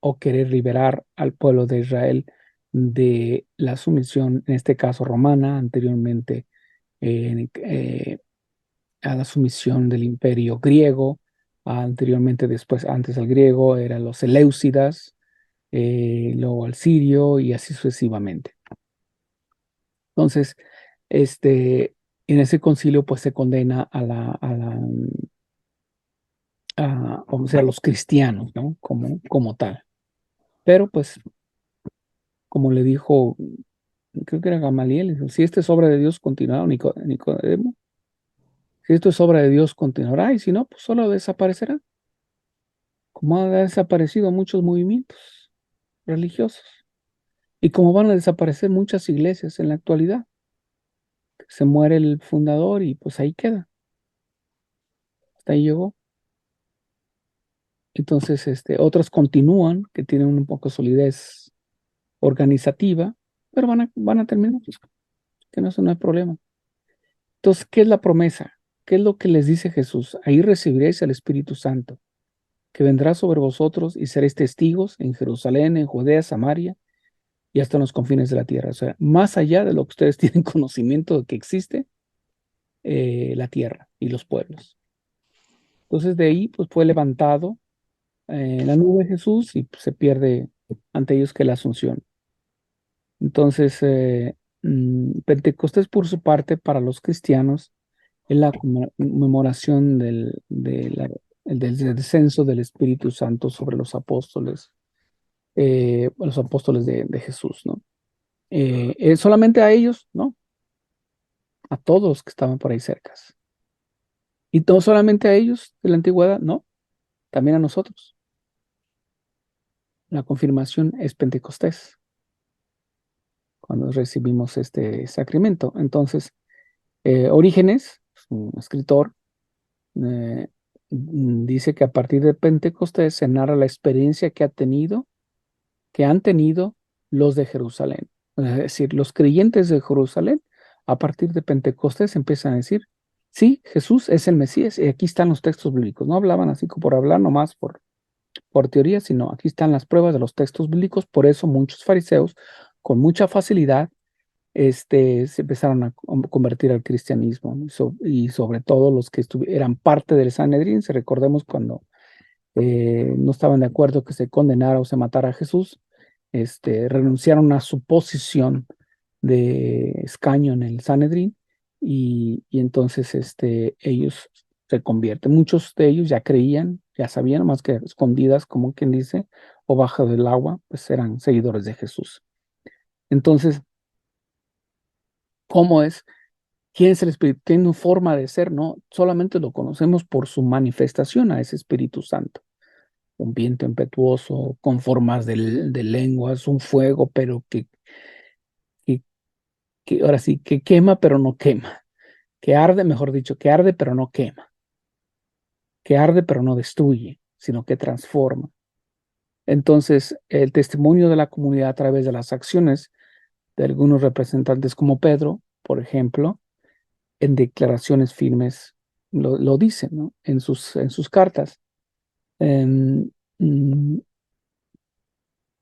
o querer liberar al pueblo de Israel de la sumisión, en este caso romana, anteriormente a la sumisión del imperio griego, anteriormente después, antes al griego, eran los Seleucidas, luego al sirio y así sucesivamente. Entonces, en ese concilio pues se condena vamos a decir, a los cristianos, ¿no? Como tal. Pero pues, como le dijo, creo que era Gamaliel, dijo, si esta es obra de Dios, continuará, Nicodemo. Si esto es obra de Dios, continuará, y si no, pues solo desaparecerá. Como han desaparecido muchos movimientos religiosos. Y como van a desaparecer muchas iglesias en la actualidad. Se muere el fundador y pues ahí queda. Hasta ahí llegó. Entonces, otras continúan, que tienen un poco de solidez organizativa, pero van a terminar, pues, que no, eso no hay problema. Entonces, ¿qué es la promesa? ¿Qué es lo que les dice Jesús? Ahí recibiréis el Espíritu Santo, que vendrá sobre vosotros y seréis testigos en Jerusalén, en Judea, Samaria y hasta en los confines de la tierra. O sea, más allá de lo que ustedes tienen conocimiento de que existe la tierra y los pueblos. Entonces, de ahí, pues fue levantado la nube de Jesús y pues, se pierde ante ellos que la asunción. Entonces, Pentecostés por su parte para los cristianos es la conmemoración del descenso del Espíritu Santo sobre los apóstoles de Jesús, ¿no? Solamente a ellos, ¿no? A todos que estaban por ahí cercas. Y no solamente a ellos de la antigüedad, no, también a nosotros. La confirmación es Pentecostés, cuando recibimos este sacramento. Entonces, Orígenes, un escritor, dice que a partir de Pentecostés se narra la experiencia que han tenido los de Jerusalén. Es decir, los creyentes de Jerusalén, a partir de Pentecostés empiezan a decir, sí, Jesús es el Mesías, y aquí están los textos bíblicos. No hablaban así como por hablar nomás por teoría, sino aquí están las pruebas de los textos bíblicos. Por eso muchos fariseos, con mucha facilidad, se empezaron a convertir al cristianismo, ¿no? Y sobre todo los que eran parte del Sanedrín. Si recordemos cuando no estaban de acuerdo que se condenara o se matara a Jesús, renunciaron a su posición de escaño en el Sanedrín y entonces ellos se convierten. Muchos de ellos ya creían, ya sabían, más que escondidas, como quien dice, o bajo del agua, pues eran seguidores de Jesús. Entonces, ¿cómo es? ¿Quién es el Espíritu? Tiene una forma de ser, ¿no? Solamente lo conocemos por su manifestación a ese Espíritu Santo. Un viento impetuoso, con formas de lenguas, un fuego, pero que ahora sí, que quema, pero no quema. Que arde, mejor dicho, que arde, pero no quema. Que arde, pero no destruye, sino que transforma. Entonces, el testimonio de la comunidad a través de las acciones de algunos representantes como Pedro, por ejemplo, en declaraciones firmes lo dicen, ¿no? En sus cartas.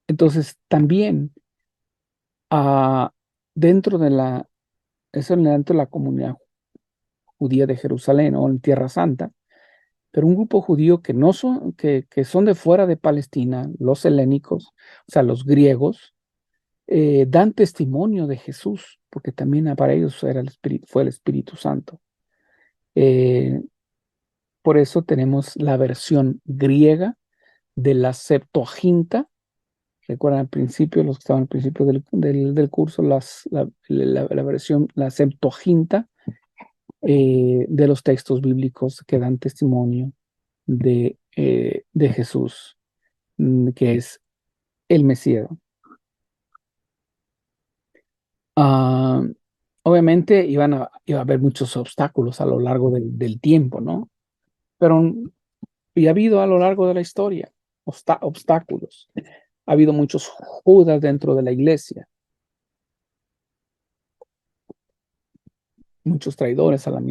Entonces, también dentro de dentro de la comunidad judía de Jerusalén o en Tierra Santa, pero un grupo judío que no son, que son de fuera de Palestina, los helénicos, o sea, los griegos, dan testimonio de Jesús, porque también para ellos fue el Espíritu Santo. Por eso tenemos la versión griega de la Septuaginta. Recuerdan al principio, los que estaban al principio del curso, la versión, la Septuaginta, de los textos bíblicos que dan testimonio de Jesús, que es el Mesías. Obviamente iba a haber muchos obstáculos a lo largo del tiempo, ¿no? Pero y ha habido a lo largo de la historia obstáculos. Ha habido muchos Judas dentro de la iglesia, muchos traidores al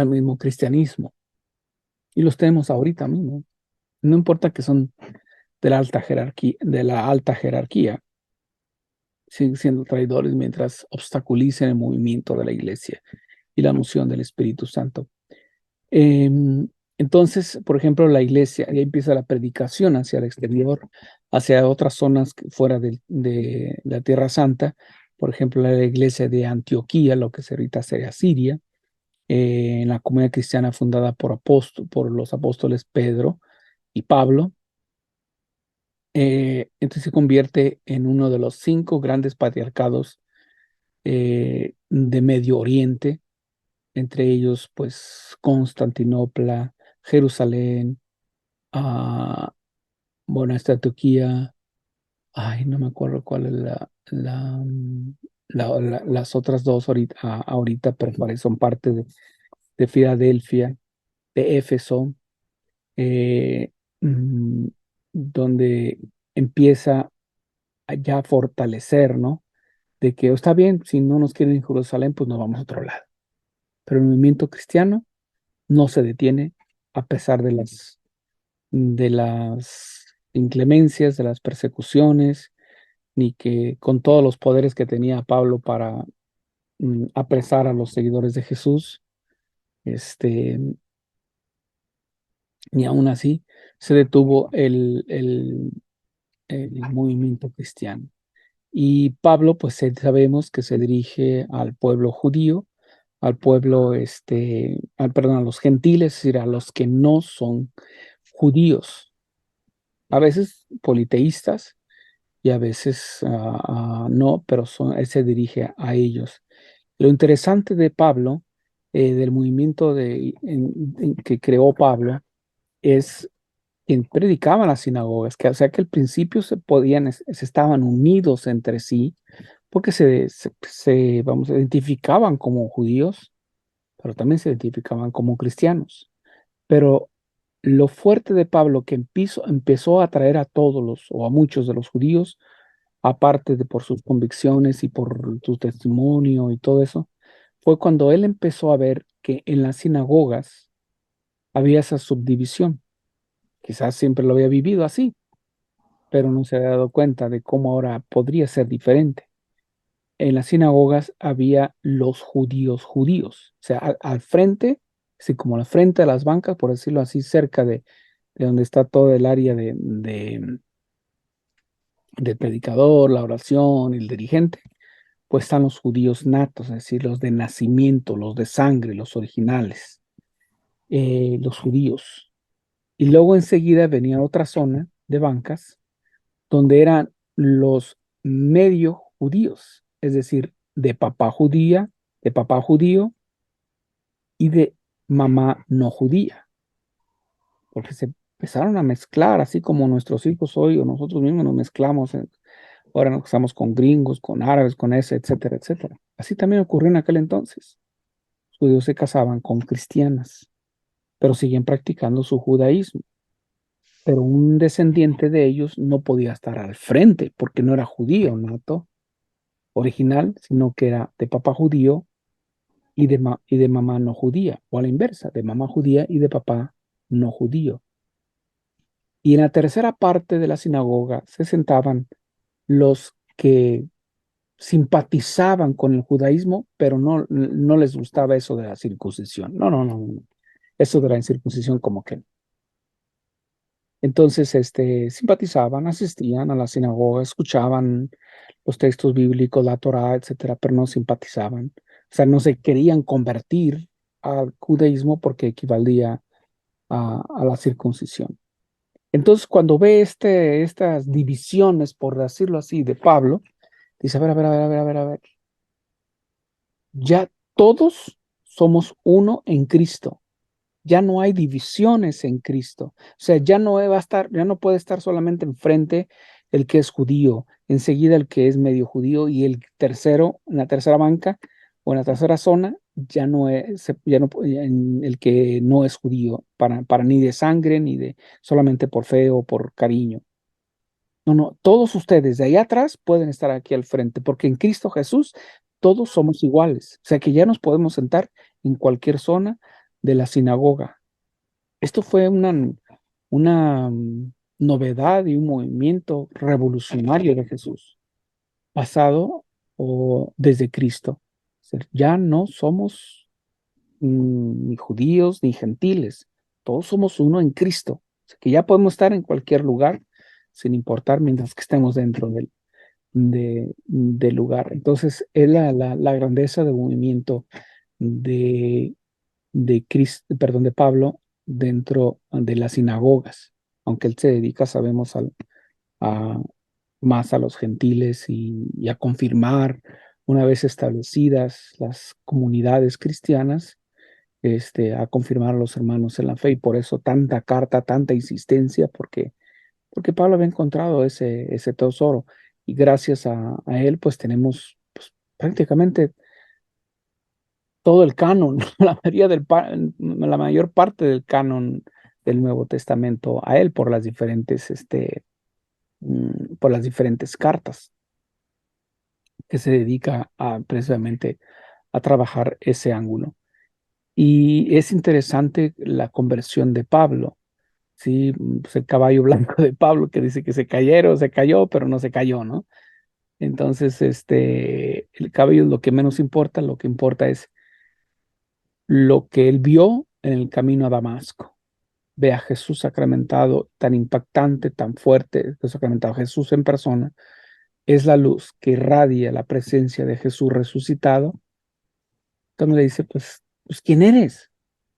mismo cristianismo. Y los tenemos ahorita mismo. No importa que son de la alta jerarquía, siguen siendo traidores mientras obstaculicen el movimiento de la iglesia y la unción del Espíritu Santo. Entonces, por ejemplo, la iglesia, ahí empieza la predicación hacia el exterior, hacia otras zonas fuera de la Tierra Santa. Por ejemplo, la iglesia de Antioquía, lo que ahorita sería Siria, en la comunidad cristiana fundada por los apóstoles Pedro y Pablo. Entonces se convierte en uno de los 5 grandes patriarcados de Medio Oriente, entre ellos, pues, Constantinopla, Jerusalén, bueno, esta Turquía, no me acuerdo cuál es las otras dos ahorita, pero son parte de Filadelfia, de Éfeso, donde empieza ya a fortalecer, ¿no? De que está bien, si no nos quieren en Jerusalén, pues nos vamos a otro lado. Pero el movimiento cristiano no se detiene a pesar de las inclemencias, de las persecuciones, ni que con todos los poderes que tenía Pablo para apresar a los seguidores de Jesús, ni aún así se detuvo el movimiento cristiano. Y Pablo, pues sabemos que se dirige al pueblo judío, al pueblo, perdón, a los gentiles, es decir, a los que no son judíos, a veces politeístas y a veces no, pero él se dirige a ellos. Lo interesante de Pablo, del movimiento que creó Pablo, es quien predicaba en las sinagogas, o sea que al principio se estaban unidos entre sí, porque vamos, se identificaban como judíos, pero también se identificaban como cristianos. Pero lo fuerte de Pablo, que empezó a atraer a todos o a muchos de los judíos, aparte de por sus convicciones y por su testimonio y todo eso, fue cuando él empezó a ver que en las sinagogas había esa subdivisión. Quizás siempre lo había vivido así, pero no se había dado cuenta de cómo ahora podría ser diferente. En las sinagogas había los judíos, o sea, al frente, así como al frente de las bancas, por decirlo así, cerca de donde está todo el área del predicador, la oración, el dirigente, pues están los judíos natos, es decir, los de nacimiento, los de sangre, los originales, los judíos. Y luego enseguida venía otra zona de bancas donde eran los medio judíos, es decir, de papá judío y de mamá no judía, porque se empezaron a mezclar, así como nuestros hijos hoy o nosotros mismos nos mezclamos, ahora nos casamos con gringos, con árabes, con ese, etcétera, etcétera. Así también ocurrió en aquel entonces. Los judíos se casaban con cristianas, pero siguen practicando su judaísmo. Pero un descendiente de ellos no podía estar al frente porque no era judío nato, original, sino que era de papá judío y de mamá no judía, o a la inversa, de mamá judía y de papá no judío. Y en la tercera parte de la sinagoga se sentaban los que simpatizaban con el judaísmo, pero no les gustaba eso de la circuncisión. No. Eso de la circuncisión como que Entonces, simpatizaban, asistían a la sinagoga, escuchaban los textos bíblicos, la Torá, etcétera, pero no simpatizaban. O sea, no se querían convertir al judaísmo porque equivalía a la circuncisión. Entonces, cuando ve estas divisiones, por decirlo así, de Pablo, dice, a ver, ya todos somos uno en Cristo. Ya no hay divisiones en Cristo. O sea, ya no va a estar, ya no puede estar solamente enfrente el que es judío, enseguida el que es medio judío y el tercero, en la tercera banca o en la tercera zona, ya no es, el que no es judío, para ni de sangre, ni de solamente por fe o por cariño. No, todos ustedes de allá atrás pueden estar aquí al frente, porque en Cristo Jesús todos somos iguales. O sea que ya nos podemos sentar en cualquier zona de la sinagoga. Esto fue una novedad y un movimiento revolucionario de Jesús, pasado o desde Cristo. O sea, ya no somos ni judíos ni gentiles, todos somos uno en Cristo. O sea, que ya podemos estar en cualquier lugar sin importar mientras que estemos dentro del lugar. Entonces, es la grandeza del movimiento de perdón, de Pablo dentro de las sinagogas, aunque él se dedica, sabemos, a, más a los gentiles y a confirmar una vez establecidas las comunidades cristianas, a confirmar a los hermanos en la fe y por eso tanta carta, tanta insistencia, porque Pablo había encontrado ese tesoro y gracias a él pues tenemos pues, prácticamente todo el canon, la mayor parte del canon del Nuevo Testamento a él por las diferentes cartas que se dedica precisamente a trabajar ese ángulo. Y es interesante la conversión de Pablo, ¿sí? Pues el caballo blanco de Pablo que dice que se cayó, pero no se cayó, ¿no? Entonces, el cabello es lo que menos importa, lo que importa es lo que él vio en el camino a Damasco. Ve a Jesús sacramentado, tan impactante, tan fuerte, sacramentado Jesús en persona, es la luz que irradia la presencia de Jesús resucitado. Cuando le dice, pues ¿quién eres?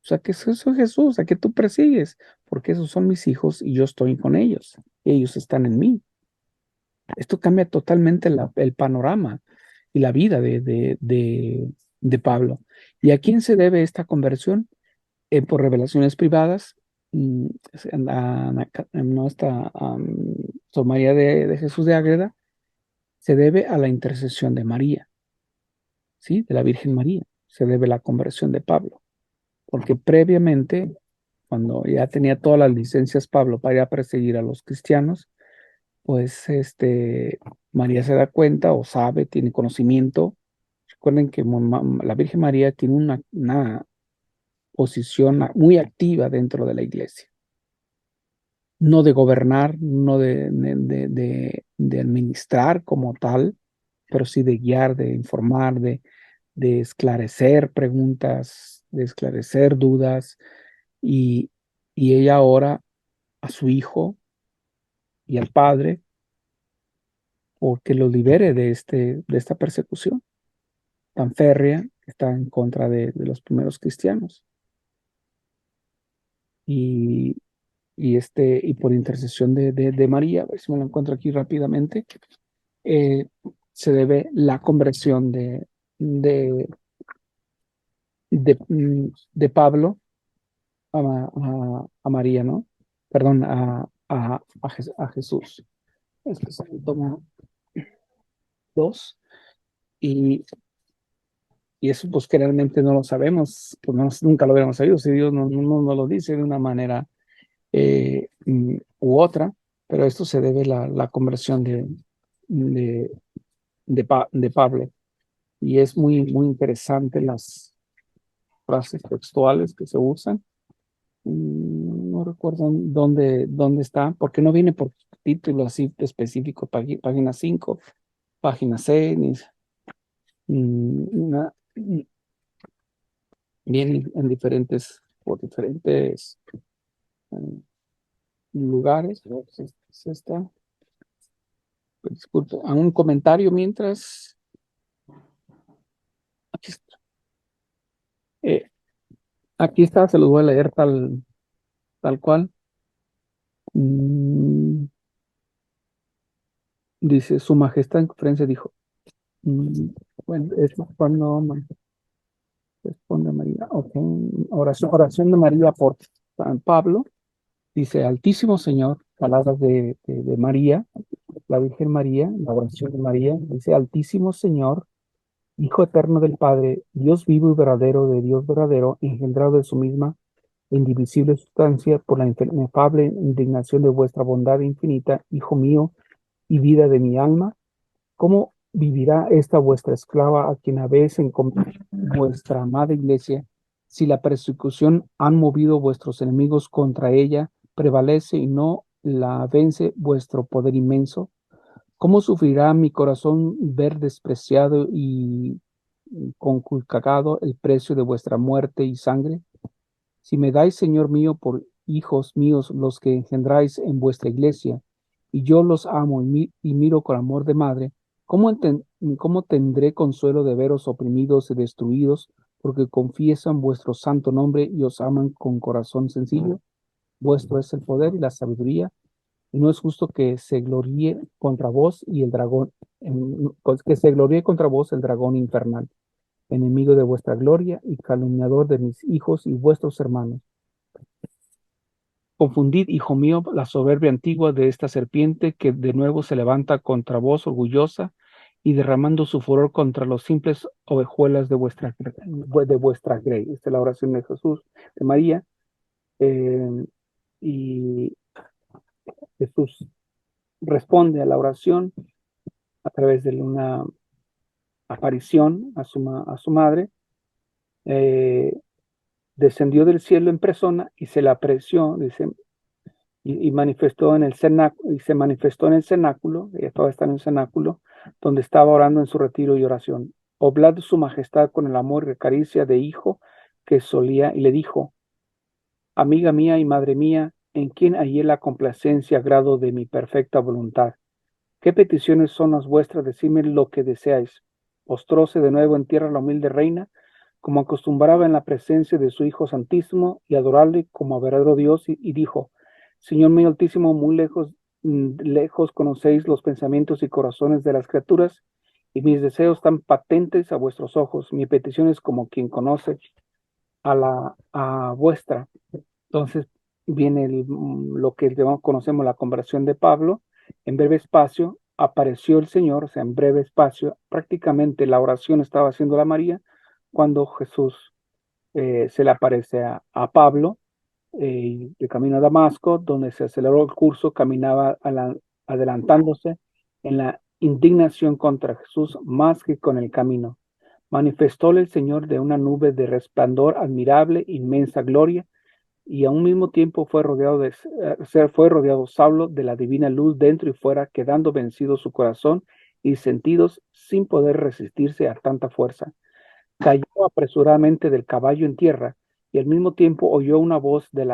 O sea, que soy Jesús, a que tú persigues, porque esos son mis hijos y yo estoy con ellos, y ellos están en mí. Esto cambia totalmente el panorama y la vida de Pablo. ¿Y a quién se debe esta conversión? Por revelaciones privadas, mm, no está Sor María de Jesús de Ágreda, se debe a la intercesión de María, ¿sí? De la Virgen María, se debe la conversión de Pablo, porque previamente, cuando ya tenía todas las licencias Pablo para ir a perseguir a los cristianos, pues María se da cuenta o sabe, tiene conocimiento. Recuerden que la Virgen María tiene una posición muy activa dentro de la iglesia. No de gobernar, no de administrar como tal, pero sí de guiar, de informar, de esclarecer preguntas, de esclarecer dudas. Y, y ella ora a su hijo y al padre porque lo libere de esta persecución tan férrea que está en contra de los primeros cristianos. Y, y por intercesión de María, a ver si me lo encuentro aquí rápidamente, eh, se debe la conversión de, de Pablo a María, ¿no? Perdón, a Jesús. Este es el tomo 2 y, y eso pues generalmente no lo sabemos, pues nunca lo hubiéramos sabido si Dios no lo dice de una manera u otra, pero esto se debe a la conversión de, de Pablo. Y es muy interesante las frases textuales que se usan. No recuerdo dónde está, porque no viene por título así específico, página 5, página 6, viene en por diferentes lugares. Es esta. Disculpe, a un comentario mientras. Aquí está. Aquí está, se los voy a leer tal cual. Dice, Su Majestad en conferencia dijo, bueno, es cuando responde María. Ok, oración de María por San Pablo. Dice, Altísimo Señor, palabras de María, la Virgen María, la oración de María. Dice, Altísimo Señor, Hijo eterno del Padre, Dios vivo y verdadero de Dios verdadero, engendrado de su misma indivisible sustancia, por la inefable indignación de vuestra bondad infinita, Hijo mío y vida de mi alma, ¿cómo vivirá esta vuestra esclava a quien habéis encomendado vuestra amada iglesia, si la persecución han movido vuestros enemigos contra ella, prevalece y no la vence vuestro poder inmenso? ¿Cómo sufrirá mi corazón ver despreciado y conculcado el precio de vuestra muerte y sangre? Si me dais, Señor mío, por hijos míos los que engendráis en vuestra iglesia, y yo los amo y miro con amor de madre, ¿cómo tendré consuelo de veros oprimidos y destruidos, porque confiesan vuestro santo nombre y os aman con corazón sencillo? Vuestro es el poder y la sabiduría, y no es justo que se gloríe contra vos y el dragón, que se gloríe contra vos el dragón infernal, enemigo de vuestra gloria y calumniador de mis hijos y vuestros hermanos. Confundid, hijo mío, la soberbia antigua de esta serpiente que de nuevo se levanta contra vos orgullosa y derramando su furor contra los simples ovejuelas de vuestra grey. Esta es la oración de Jesús, de María. Y Jesús responde a la oración a través de una aparición a su madre. Descendió del cielo en persona y se le apreció, dice, y manifestó en el cenáculo, y se manifestó en el cenáculo, ella todavía está en el cenáculo, donde estaba orando en su retiro y oración. Oblad su majestad con el amor y caricia de hijo que solía, y le dijo, amiga mía y madre mía, en quien hallé la complacencia, grado de mi perfecta voluntad. ¿Qué peticiones son las vuestras? Decidme lo que deseáis. Postróse de nuevo en tierra la humilde reina, como acostumbraba en la presencia de su Hijo Santísimo, y adorarle como a verdadero Dios, y dijo, Señor mío altísimo, muy lejos conocéis los pensamientos y corazones de las criaturas, y mis deseos tan patentes a vuestros ojos. Mi petición es como quien conoce a vuestra. Entonces viene lo que conocemos, la conversión de Pablo. En breve espacio apareció el Señor, o sea, en breve espacio, prácticamente la oración estaba haciendo la María cuando Jesús se le aparece a Pablo de camino a Damasco, donde se aceleró el curso, caminaba adelantándose en la indignación contra Jesús más que con el camino. Manifestóle el Señor de una nube de resplandor admirable, inmensa gloria, y a un mismo tiempo fue rodeado Saulo de la divina luz dentro y fuera, quedando vencido su corazón y sentidos sin poder resistirse a tanta fuerza. Cayó apresuradamente del caballo en tierra y al mismo tiempo oyó una voz de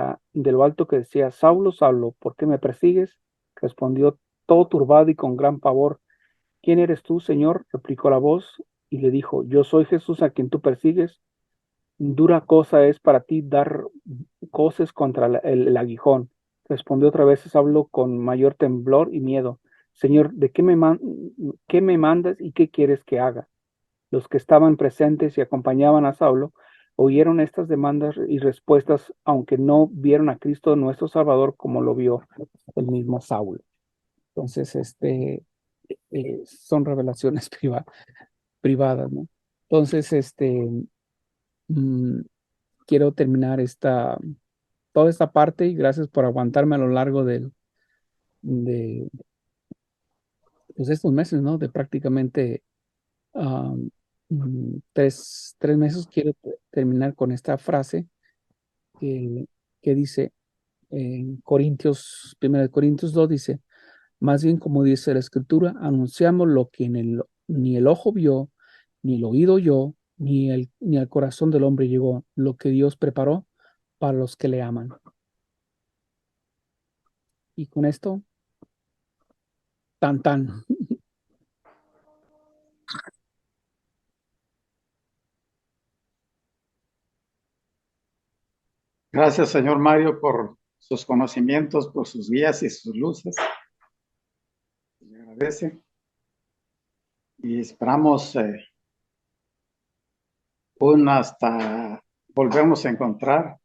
lo alto que decía, Saulo, Saulo, ¿por qué me persigues? Respondió todo turbado y con gran pavor, ¿quién eres tú, Señor? Replicó la voz y le dijo, yo soy Jesús a quien tú persigues. Dura cosa es para ti dar coces contra el aguijón. Respondió otra vez Saulo con mayor temblor y miedo. Señor, ¿de qué me mandas y qué quieres que haga? Los que estaban presentes y acompañaban a Saulo oyeron estas demandas y respuestas, aunque no vieron a Cristo nuestro Salvador como lo vio el mismo Saulo. Entonces, son revelaciones privadas, ¿no? Entonces, quiero terminar toda esta parte y gracias por aguantarme a lo largo de pues, estos meses, ¿no? De prácticamente um, 3 meses. Quiero terminar con esta frase que dice en Corintios, 1 Corintios 2, dice, más bien como dice la Escritura, anunciamos lo que ni el ojo vio, ni el oído oyó, ni al corazón del hombre llegó, lo que Dios preparó para los que le aman. Y con esto, tan tan. Gracias, señor Mario, por sus conocimientos, por sus guías y sus luces. Le agradece. Y esperamos hasta volvernos a encontrar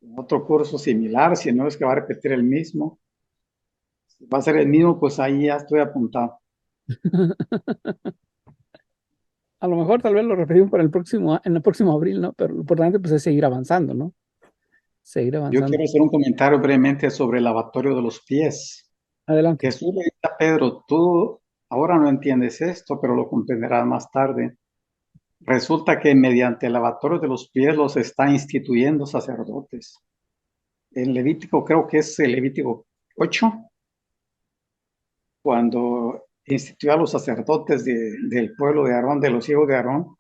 en otro curso similar, si no es que va a repetir el mismo. Si va a ser el mismo, pues ahí ya estoy apuntado. A lo mejor tal vez lo repetimos para en el próximo abril, ¿no? Pero lo importante pues es seguir avanzando, ¿no? Seguir Yo avanzando. quiero hacer un comentario brevemente sobre el lavatorio de los pies. Adelante. Jesús le dice a Pedro, tú ahora no entiendes esto, pero lo comprenderás más tarde. Resulta que mediante el lavatorio de los pies los está instituyendo sacerdotes. En Levítico, creo que es el Levítico 8, cuando instituyó a los sacerdotes del pueblo de Aarón, de los hijos de Aarón,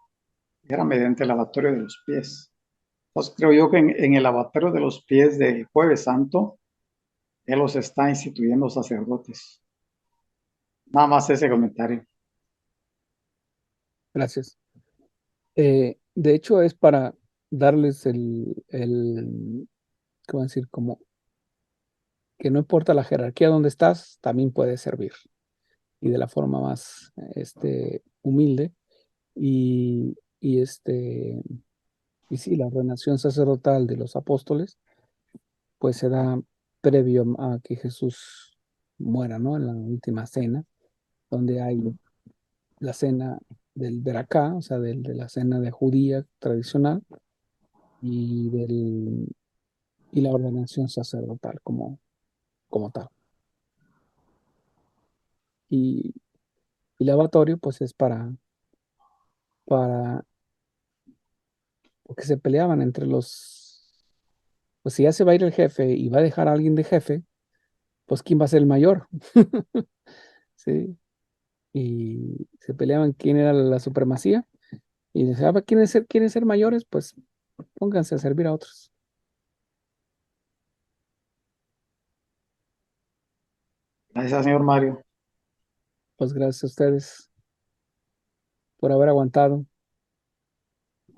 era mediante el lavatorio de los pies. Entonces creo yo que en el lavatorio de los pies del Jueves Santo, Él los está instituyendo sacerdotes. Nada más ese comentario. Gracias. De hecho, es para darles ¿cómo decir? Como que no importa la jerarquía donde estás, también puedes servir. Y de la forma más humilde. Y sí, la ordenación sacerdotal de los apóstoles, pues se da previo a que Jesús muera, ¿no? En la última cena, donde hay la cena del Beracá, o sea, de la cena de judía tradicional, y, y la ordenación sacerdotal como tal. Y, y lavatorio, pues es para, porque se peleaban entre pues si ya se va a ir el jefe y va a dejar a alguien de jefe, pues ¿quién va a ser el mayor? Sí, y se peleaban quién era la supremacía, y decían, "Ah, quieren ser mayores? Pues pónganse a servir a otros". Gracias, señor Mario. Pues gracias a ustedes por haber aguantado.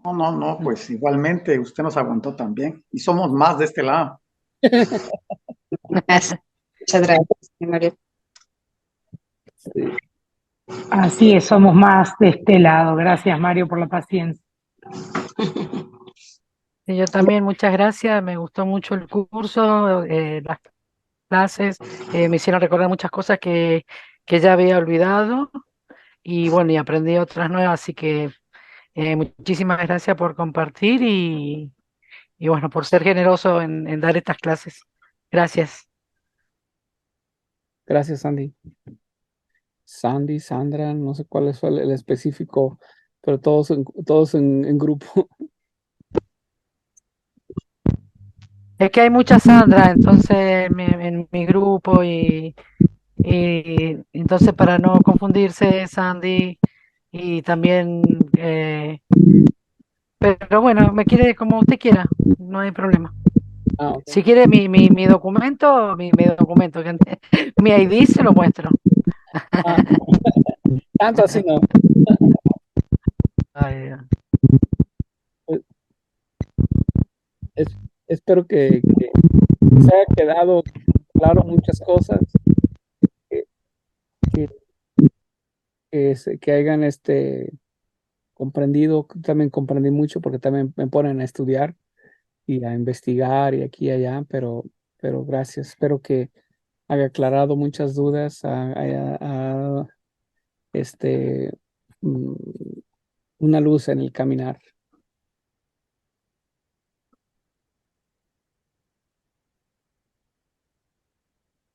No, pues igualmente usted nos aguantó también. Y somos más de este lado. Muchas gracias, Mario. Sí, Así es, somos más de este lado. Gracias, Mario, por la paciencia. Y yo también, muchas gracias, me gustó mucho el curso, las clases, me hicieron recordar muchas cosas que ya había olvidado y bueno, y aprendí otras nuevas, así que muchísimas gracias por compartir y bueno, por ser generoso en dar estas clases. Gracias. gracias, Sandy. Sandy, Sandra, no sé cuál es el específico, pero todos en grupo. Es que hay muchas Sandra, entonces en mi grupo y entonces para no confundirse, Sandy y también, pero bueno, me quiere como usted quiera, no hay problema. Ah, ok. Si quiere mi documento, mi documento, mi ID se lo muestro. Ah, tanto así no. Ay, Dios. Eh, es- Espero que se haya quedado claro muchas cosas, que, que, que hayan comprendido. También comprendí mucho porque también me ponen a estudiar y a investigar y aquí y allá, pero gracias. Espero que haya aclarado muchas dudas, a este, mm, una luz en el caminar.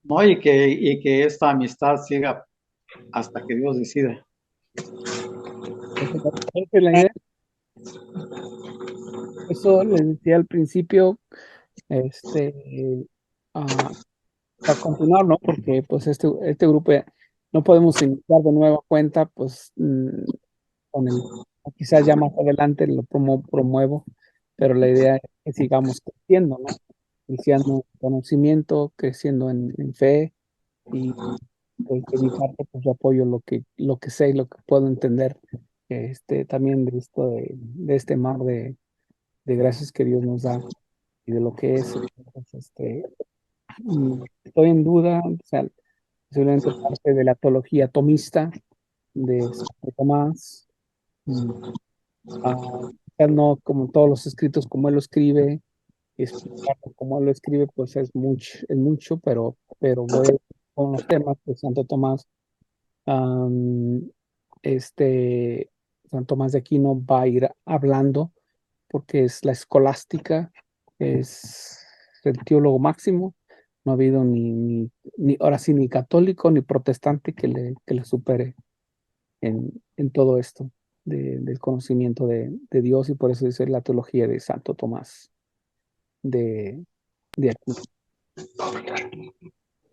No, y que esta amistad siga hasta que Dios decida. Esa es la idea. Eso les decía al principio, a, a continuar, ¿no? Porque pues este grupo no podemos iniciar de nueva cuenta, pues con quizás ya más adelante lo promuevo, pero la idea es que sigamos creciendo, ¿no? creciendo en conocimiento, creciendo en fe y pues, de mi parte pues yo apoyo lo que sé y lo que puedo entender también de esto de este mar de gracias que Dios nos da y de lo que es. Entonces, estoy en duda, o sea, posiblemente parte de la teología tomista de Santo Tomás, mm, ya no como todos los escritos como él lo escribe, explicarlo como él lo escribe, pues es mucho, pero voy con los temas de Santo Tomás. am, este, San Tomás de Aquino va a ir hablando porque es la escolástica, es el teólogo máximo. No ha habido ahora sí, ni católico ni protestante que le supere en todo esto del conocimiento de Dios, y por eso dice la teología de Santo Tomás de, de Aquino.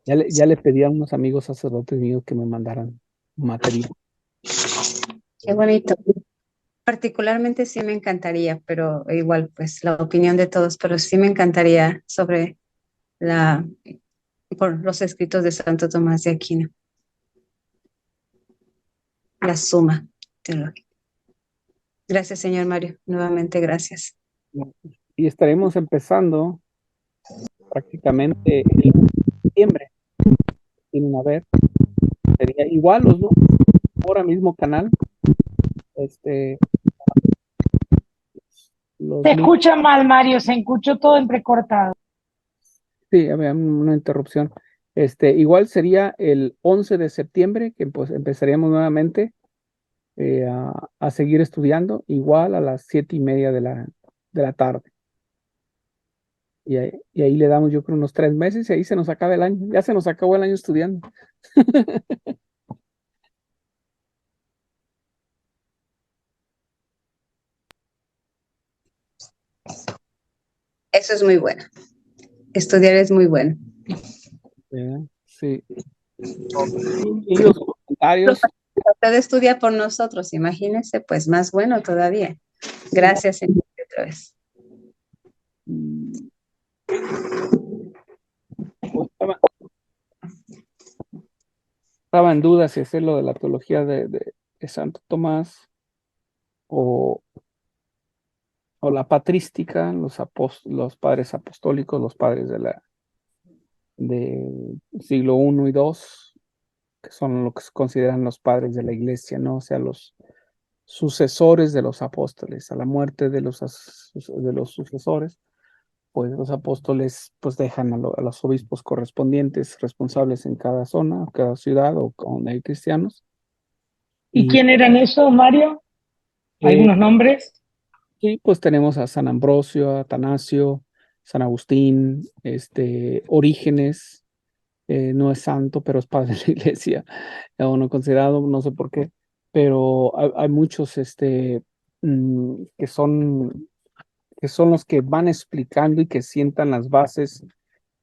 Ya le pedí a unos amigos sacerdotes míos que me mandaran material. Qué bonito. Particularmente sí me encantaría, pero igual pues la opinión de todos, pero sí me encantaría sobre por los escritos de Santo Tomás de Aquino, la suma teológica. Gracias, señor Mario. Nuevamente, gracias. Y estaremos empezando prácticamente en septiembre. Tienen a ver, sería igual los lunes, ahora mismo canal. Este, Se escucha mal, Mario, se escuchó todo entrecortado. Sí, había una interrupción. Igual sería el 11 de septiembre que pues empezaríamos nuevamente a seguir estudiando, igual a las 7:30 de la tarde. Y ahí le damos yo creo unos 3 meses y ahí se nos acaba el año. Ya se nos acabó el año estudiando. Eso es muy bueno. Estudiar es muy bueno. Sí. Y los comentarios. Usted estudia por nosotros, imagínese, pues más bueno todavía. Gracias, señor, otra vez. Estaba en duda si hacerlo de la teología de Santo Tomás o la patrística, los padres apostólicos, los padres del siglo I y II, que son lo que se consideran los padres de la iglesia, ¿no? O sea, los sucesores de los apóstoles. A la muerte de los sucesores, pues los apóstoles pues dejan a los obispos correspondientes responsables en cada zona, cada ciudad o donde hay cristianos. ¿Y quién eran esos, Mario? ¿Algunos nombres? Sí, pues tenemos a San Ambrosio, a Atanasio, San Agustín, Orígenes, no es santo, pero es padre de la iglesia, o no considerado, no sé por qué, pero hay muchos que son los que van explicando y que sientan las bases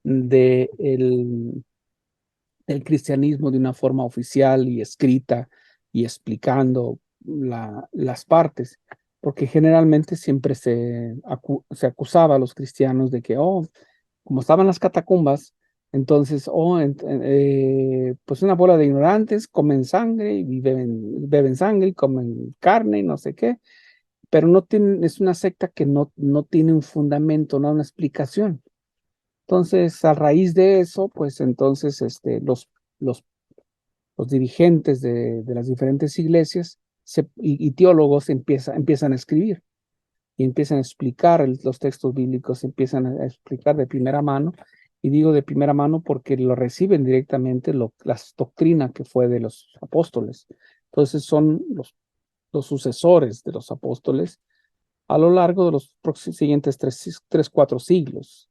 del cristianismo de una forma oficial y escrita y explicando las partes, porque generalmente siempre se acusaba a los cristianos de que, como estaban las catacumbas, entonces, pues una bola de ignorantes comen sangre y beben sangre y comen carne y no sé qué, pero es una secta que no tiene un fundamento, no una explicación. Entonces, a raíz de eso, pues entonces los, los dirigentes de las diferentes iglesias y teólogos empiezan a escribir y empiezan a explicar los textos bíblicos, empiezan a explicar de primera mano, y digo de primera mano porque lo reciben directamente la doctrina que fue de los apóstoles. Entonces son los sucesores de los apóstoles a lo largo de los siguientes 4 siglos.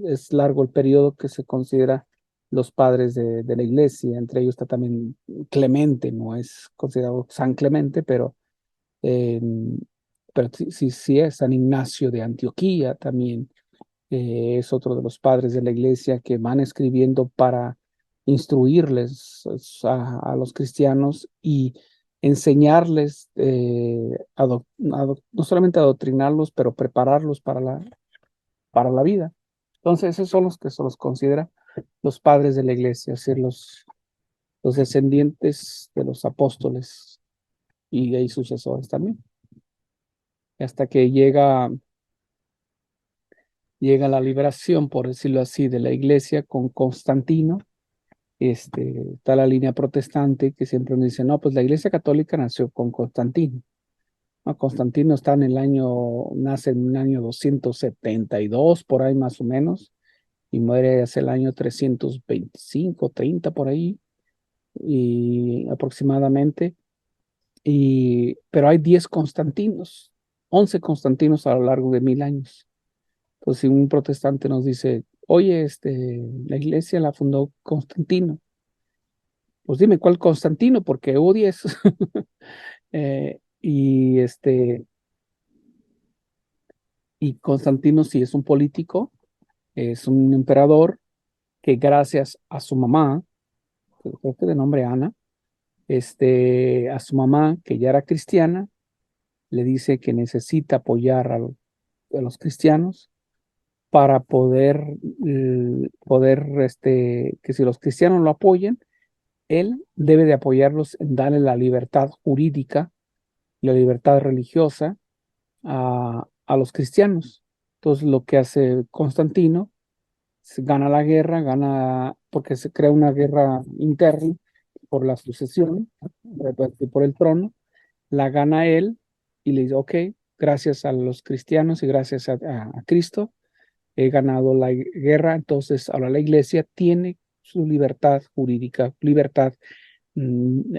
Es largo el periodo que se considera los padres de la iglesia. Entre ellos está también Clemente, no es considerado San Clemente, pero sí es San Ignacio de Antioquía también. Es otro de los padres de la iglesia que van escribiendo para instruirles a los cristianos y enseñarles, no solamente adoctrinarlos, pero prepararlos para la vida. Entonces, esos son los que se los considera los padres de la iglesia, es decir, los descendientes de los apóstoles y ahí sucesores también. Hasta que llega la liberación, por decirlo así, de la iglesia con Constantino. Está la línea protestante que siempre nos dice, no, pues la iglesia católica nació con Constantino. No, Constantino nace en el año 272, por ahí más o menos, y muere hacia el año 325, 30 por ahí, y aproximadamente. Pero hay 10 Constantinos, 11 Constantinos a lo largo de 1000 años. Entonces, si un protestante nos dice, oye, la iglesia la fundó Constantino, pues dime cuál Constantino, porque hubo 10. Y Constantino sí es un político, es un emperador que gracias a su mamá, creo que de nombre Ana, a su mamá, que ya era cristiana, le dice que necesita apoyar a los cristianos para que si los cristianos lo apoyen, él debe de apoyarlos en darle la libertad jurídica, la libertad religiosa a los cristianos. Entonces, lo que hace Constantino, gana la guerra, porque se crea una guerra interna por la sucesión, por el trono, la gana él y le dice, ok, gracias a los cristianos y gracias a Cristo, he ganado la guerra, entonces ahora la iglesia tiene su libertad jurídica, libertad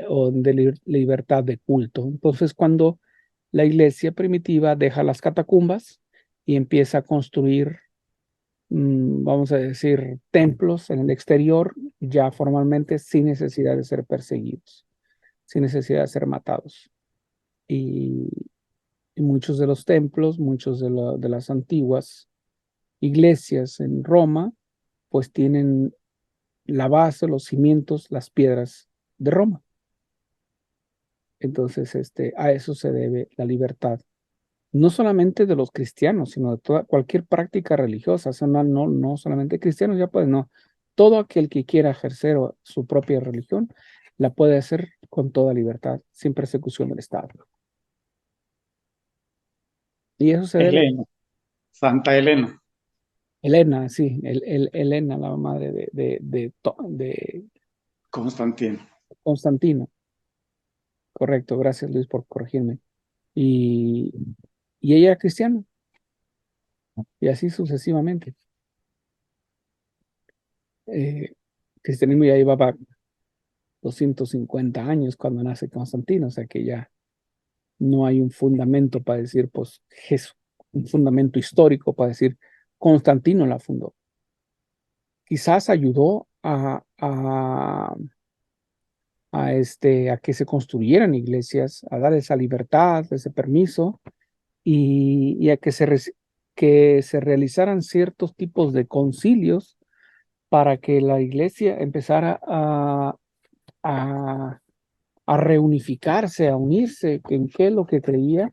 o de libertad de culto. Entonces, cuando la iglesia primitiva deja las catacumbas y empieza a construir, vamos a decir, templos en el exterior, ya formalmente sin necesidad de ser perseguidos, sin necesidad de ser matados. Y muchos de los templos, muchos de las antiguas iglesias en Roma, pues tienen la base, los cimientos, las piedras de Roma. Entonces, a eso se debe la libertad, no solamente de los cristianos, sino de cualquier práctica religiosa, o sea, no solamente cristianos, ya pues no, todo aquel que quiera ejercer su propia religión, la puede hacer con toda libertad, sin persecución del Estado. Y eso se debe. Elena, Santa Elena. Elena, sí, Elena, la madre de Constantino. Constantino. Correcto, gracias Luis por corregirme. Y ella era cristiana, y así sucesivamente. Cristianismo ya llevaba 250 años cuando nace Constantino, o sea que ya no hay un fundamento para decir, pues, Jesús, un fundamento histórico para decir, Constantino la fundó. Quizás ayudó a que se construyeran iglesias, a dar esa libertad, ese permiso, y a que se realizaran ciertos tipos de concilios para que la iglesia empezara a reunificarse, a unirse en qué es lo que creía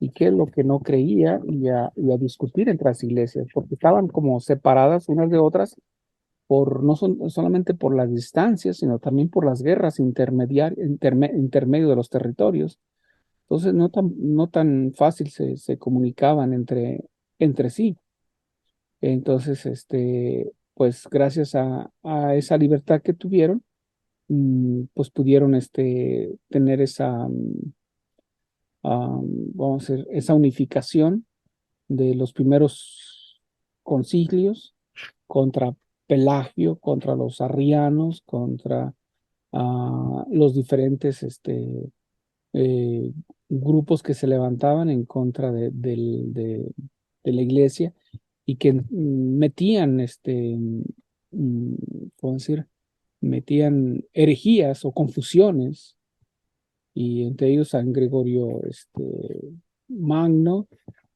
y qué es lo que no creía, y a discutir entre las iglesias, porque estaban como separadas unas de otras no solamente por las distancias, sino también por las guerras intermedio de los territorios. Entonces no tan fácil se comunicaban entre sí. Entonces, pues gracias a esa libertad que tuvieron, pues pudieron tener vamos a decir, esa unificación de los primeros concilios contra Pelagio, contra los arrianos, contra los diferentes eh, grupos que se levantaban en contra de la iglesia y que metían, ¿cómo decir? Metían herejías o confusiones, y entre ellos San Gregorio Magno,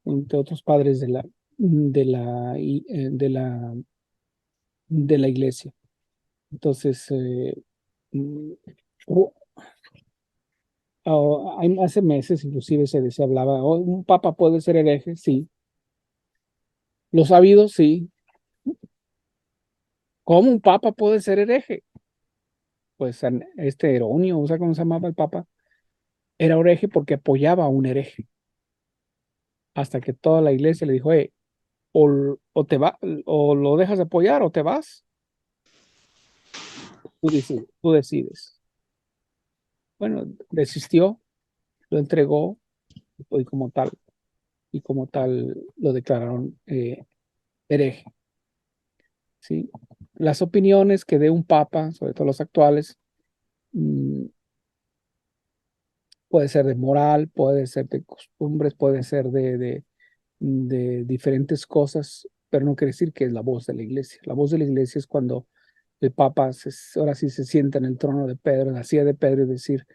entre otros padres de la iglesia. Entonces, mm, hu- hace meses inclusive se hablaba, un papa puede ser hereje, sí. Los ha habido, sí, ¿Cómo un papa puede ser hereje? Pues este Heronio, o sea, ¿cómo se llamaba el papa? Era hereje porque apoyaba a un hereje. Hasta que toda la iglesia le dijo, o te va, o lo dejas de apoyar o te vas. Tú decides, tú decides. Bueno, desistió, lo entregó y como tal lo declararon hereje. ¿Sí? Las opiniones que dé un papa, sobre todo los actuales, mm, puede ser de moral, puede ser de costumbres, puede ser de diferentes cosas, pero no quiere decir que es la voz de la iglesia. La voz de la iglesia es cuando el papa ahora sí se sienta en el trono de Pedro, en la silla de Pedro, y decir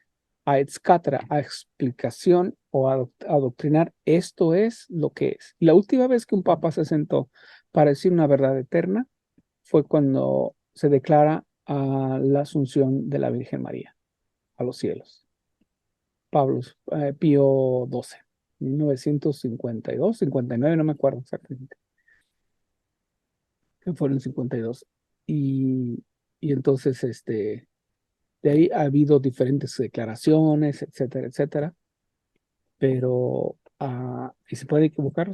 a ex cátedra, a explicación o a adoctrinar, esto es lo que es. Y la última vez que un papa se sentó para decir una verdad eterna fue cuando se declara a la asunción de la Virgen María a los cielos. Pío XII, 1952, 59, no me acuerdo exactamente, que fueron 52. Y, y entonces, de ahí ha habido diferentes declaraciones, etcétera, etcétera, pero, y se pueden equivocar,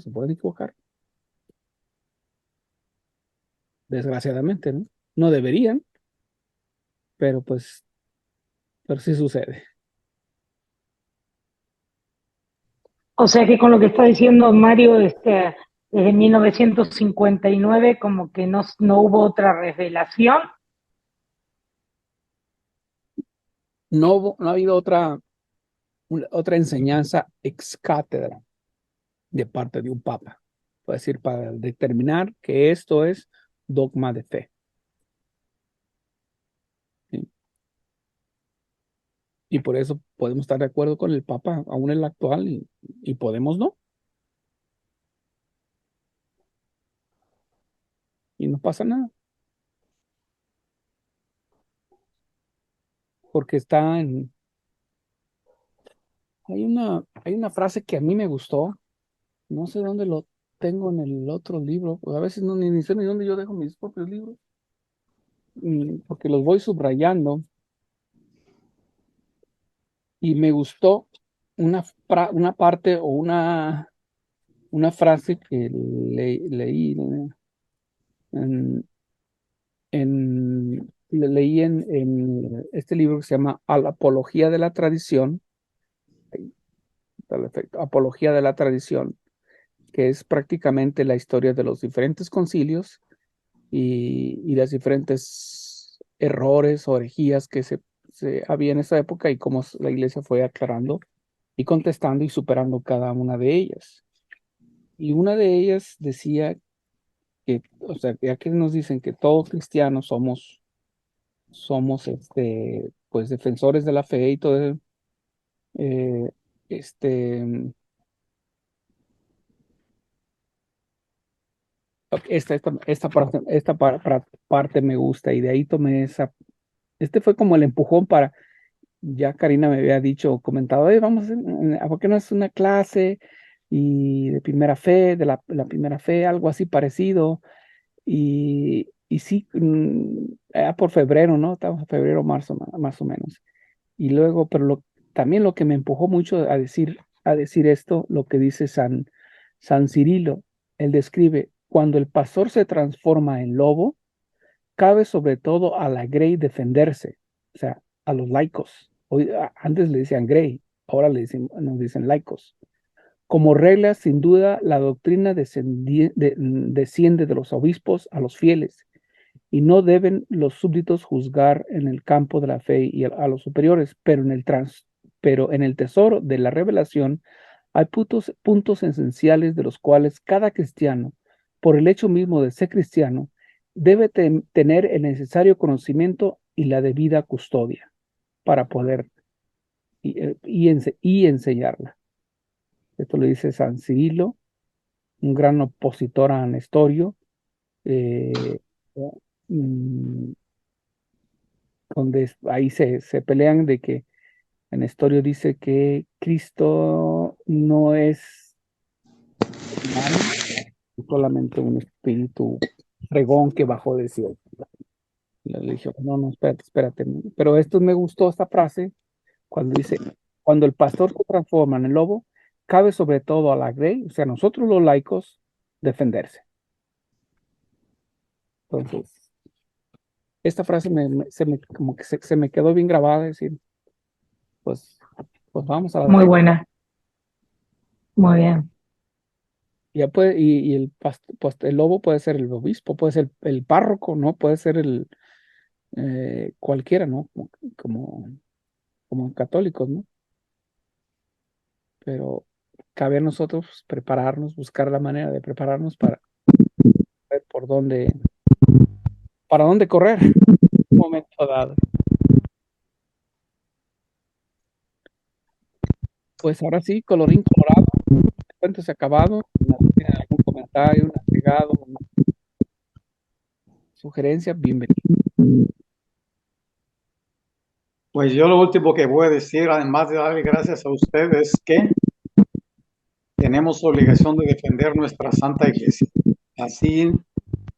desgraciadamente, ¿no? No deberían, pero pues, pero sí sucede. O sea que con lo que está diciendo Mario, desde 1959 como que no hubo otra revelación. No ha habido otra enseñanza ex cátedra de parte de un papa, es decir, para determinar que esto es dogma de fe. ¿Sí? Y por eso podemos estar de acuerdo con el papa, aún el actual, y podemos no, y no pasa nada, porque hay una frase que a mí me gustó, no sé dónde lo tengo en el otro libro, pues a veces no ni sé ni dónde yo dejo mis propios libros, porque los voy subrayando, y me gustó una parte o una frase que leí leí en este libro que se llama Apología de la Tradición, tal efecto, Apología de la Tradición, que es prácticamente la historia de los diferentes concilios y las diferentes errores o herejías que se había en esa época y cómo la iglesia fue aclarando y contestando y superando cada una de ellas. Y una de ellas decía que, o sea, ya que nos dicen que todos cristianos somos pues defensores de la fe y todo, eh, este, esta parte me gusta y de ahí tomé fue como el empujón para, ya Karina me había dicho, comentado, vamos, ¿por qué no es una clase y de primera fe, de la primera fe, algo así parecido? Y sí, era por febrero, ¿no? Estamos en febrero, marzo, más o menos. Y luego, pero también lo que me empujó mucho a decir esto, lo que dice San Cirilo, él describe, cuando el pastor se transforma en lobo, cabe sobre todo a la grey defenderse, o sea, a los laicos. Antes le decían grey, ahora nos dicen laicos. Como regla, sin duda, la doctrina desciende de los obispos a los fieles, y no deben los súbditos juzgar en el campo de la fe y a los superiores, pero en el tesoro de la revelación hay puntos esenciales de los cuales cada cristiano, por el hecho mismo de ser cristiano, debe tener el necesario conocimiento y la debida custodia para poder y enseñarla. Esto lo dice San Cirilo, un gran opositor a Nestorio, eh, mm, donde ahí se pelean de que Nestorio dice que Cristo no es humano, es solamente un espíritu fregón que bajó del cielo. Le dije, no, no, espérate. Pero esto me gustó, esta frase, cuando dice, cuando el pastor se transforma en el lobo, cabe sobre todo a la grey, o sea, nosotros los laicos, defenderse. Entonces, esta frase como que se me quedó bien grabada, decir, pues vamos a la Muy defensa. buena. Muy bien. Ya puede, y el lobo puede ser el obispo, puede ser el párroco, ¿no? Puede ser cualquiera, ¿no? Como católicos, ¿no? Pero cabe a nosotros prepararnos, buscar la manera de prepararnos para ver para dónde correr en un momento dado. Pues ahora sí, colorín colorado, el cuento se ha acabado. ¿Tienen algún comentario, un agregado, una sugerencia? Bienvenido. Pues yo lo último que voy a decir, además de darle gracias a ustedes, que tenemos obligación de defender nuestra Santa Iglesia. Así,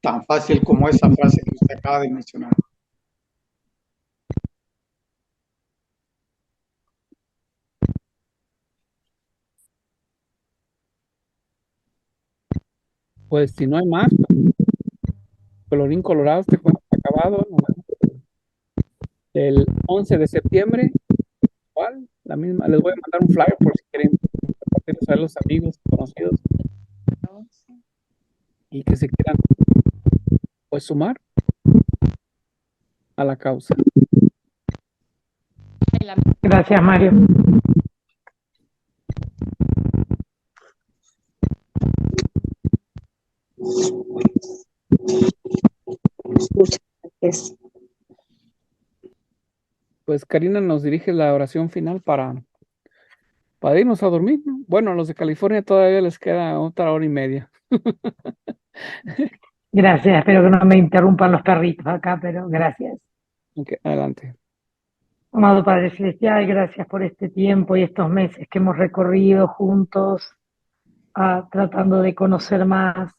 tan fácil como esa frase que usted acaba de mencionar. Pues si no hay más, colorín colorado, este cuento se ha acabado. Nos vemos el 11 de septiembre. Igual, la misma, les voy a mandar un flyer por si quieren compartirlos a los amigos, conocidos y que se quieran pues sumar a la causa. Gracias, Mario. Muchas gracias. Pues Karina nos dirige la oración final para irnos a dormir, ¿no? Bueno, a los de California todavía les queda otra hora y media. Gracias. Espero que no me interrumpan los perritos acá, pero gracias. Ok, adelante. Amado Padre Celestial, gracias por este tiempo y estos meses que hemos recorrido juntos, tratando de conocer más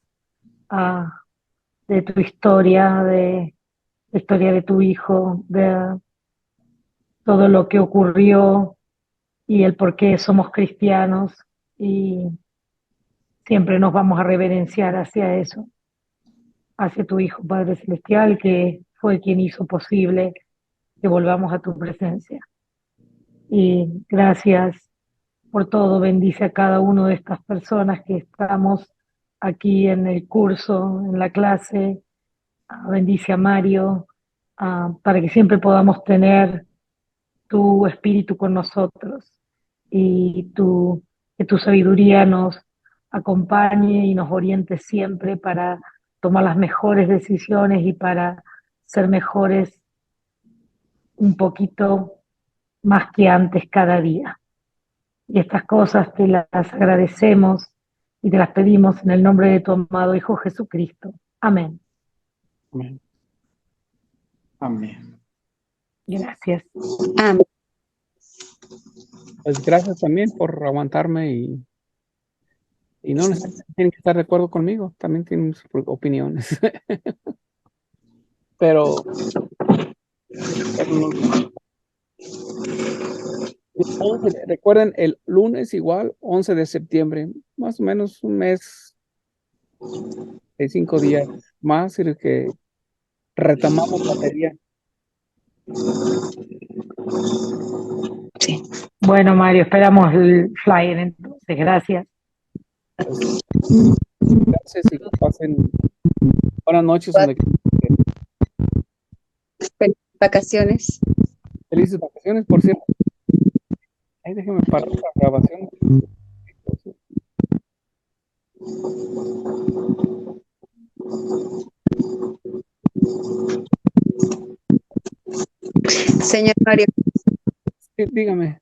de tu historia, de la historia de tu hijo, de todo lo que ocurrió y el por qué somos cristianos, y siempre nos vamos a reverenciar hacia eso, hacia tu Hijo, Padre Celestial, que fue quien hizo posible que volvamos a tu presencia. Y gracias por todo, bendice a cada una de estas personas que estamos aquí en el curso, en la clase, bendice a Mario, para que siempre podamos tener tu espíritu con nosotros y que tu sabiduría nos acompañe y nos oriente siempre para tomar las mejores decisiones y para ser mejores un poquito más que antes cada día. Y estas cosas te las agradecemos y te las pedimos en el nombre de tu amado Hijo Jesucristo. Amén. Amén. Amén. Gracias. Amén. Pues gracias también por aguantarme y no necesariamente tienen que estar de acuerdo conmigo, también tienen sus opiniones. Pero recuerden, el lunes igual, 11 de septiembre, más o menos un mes, 5 días más, y que retomamos batería. Sí. Bueno, Mario, esperamos el flyer entonces. Gracias. Pues, gracias y que pasen buenas noches. Felices vacaciones. Felices vacaciones, por cierto. Ahí déjenme parar la grabación. Señor Mario, Sí, dígame.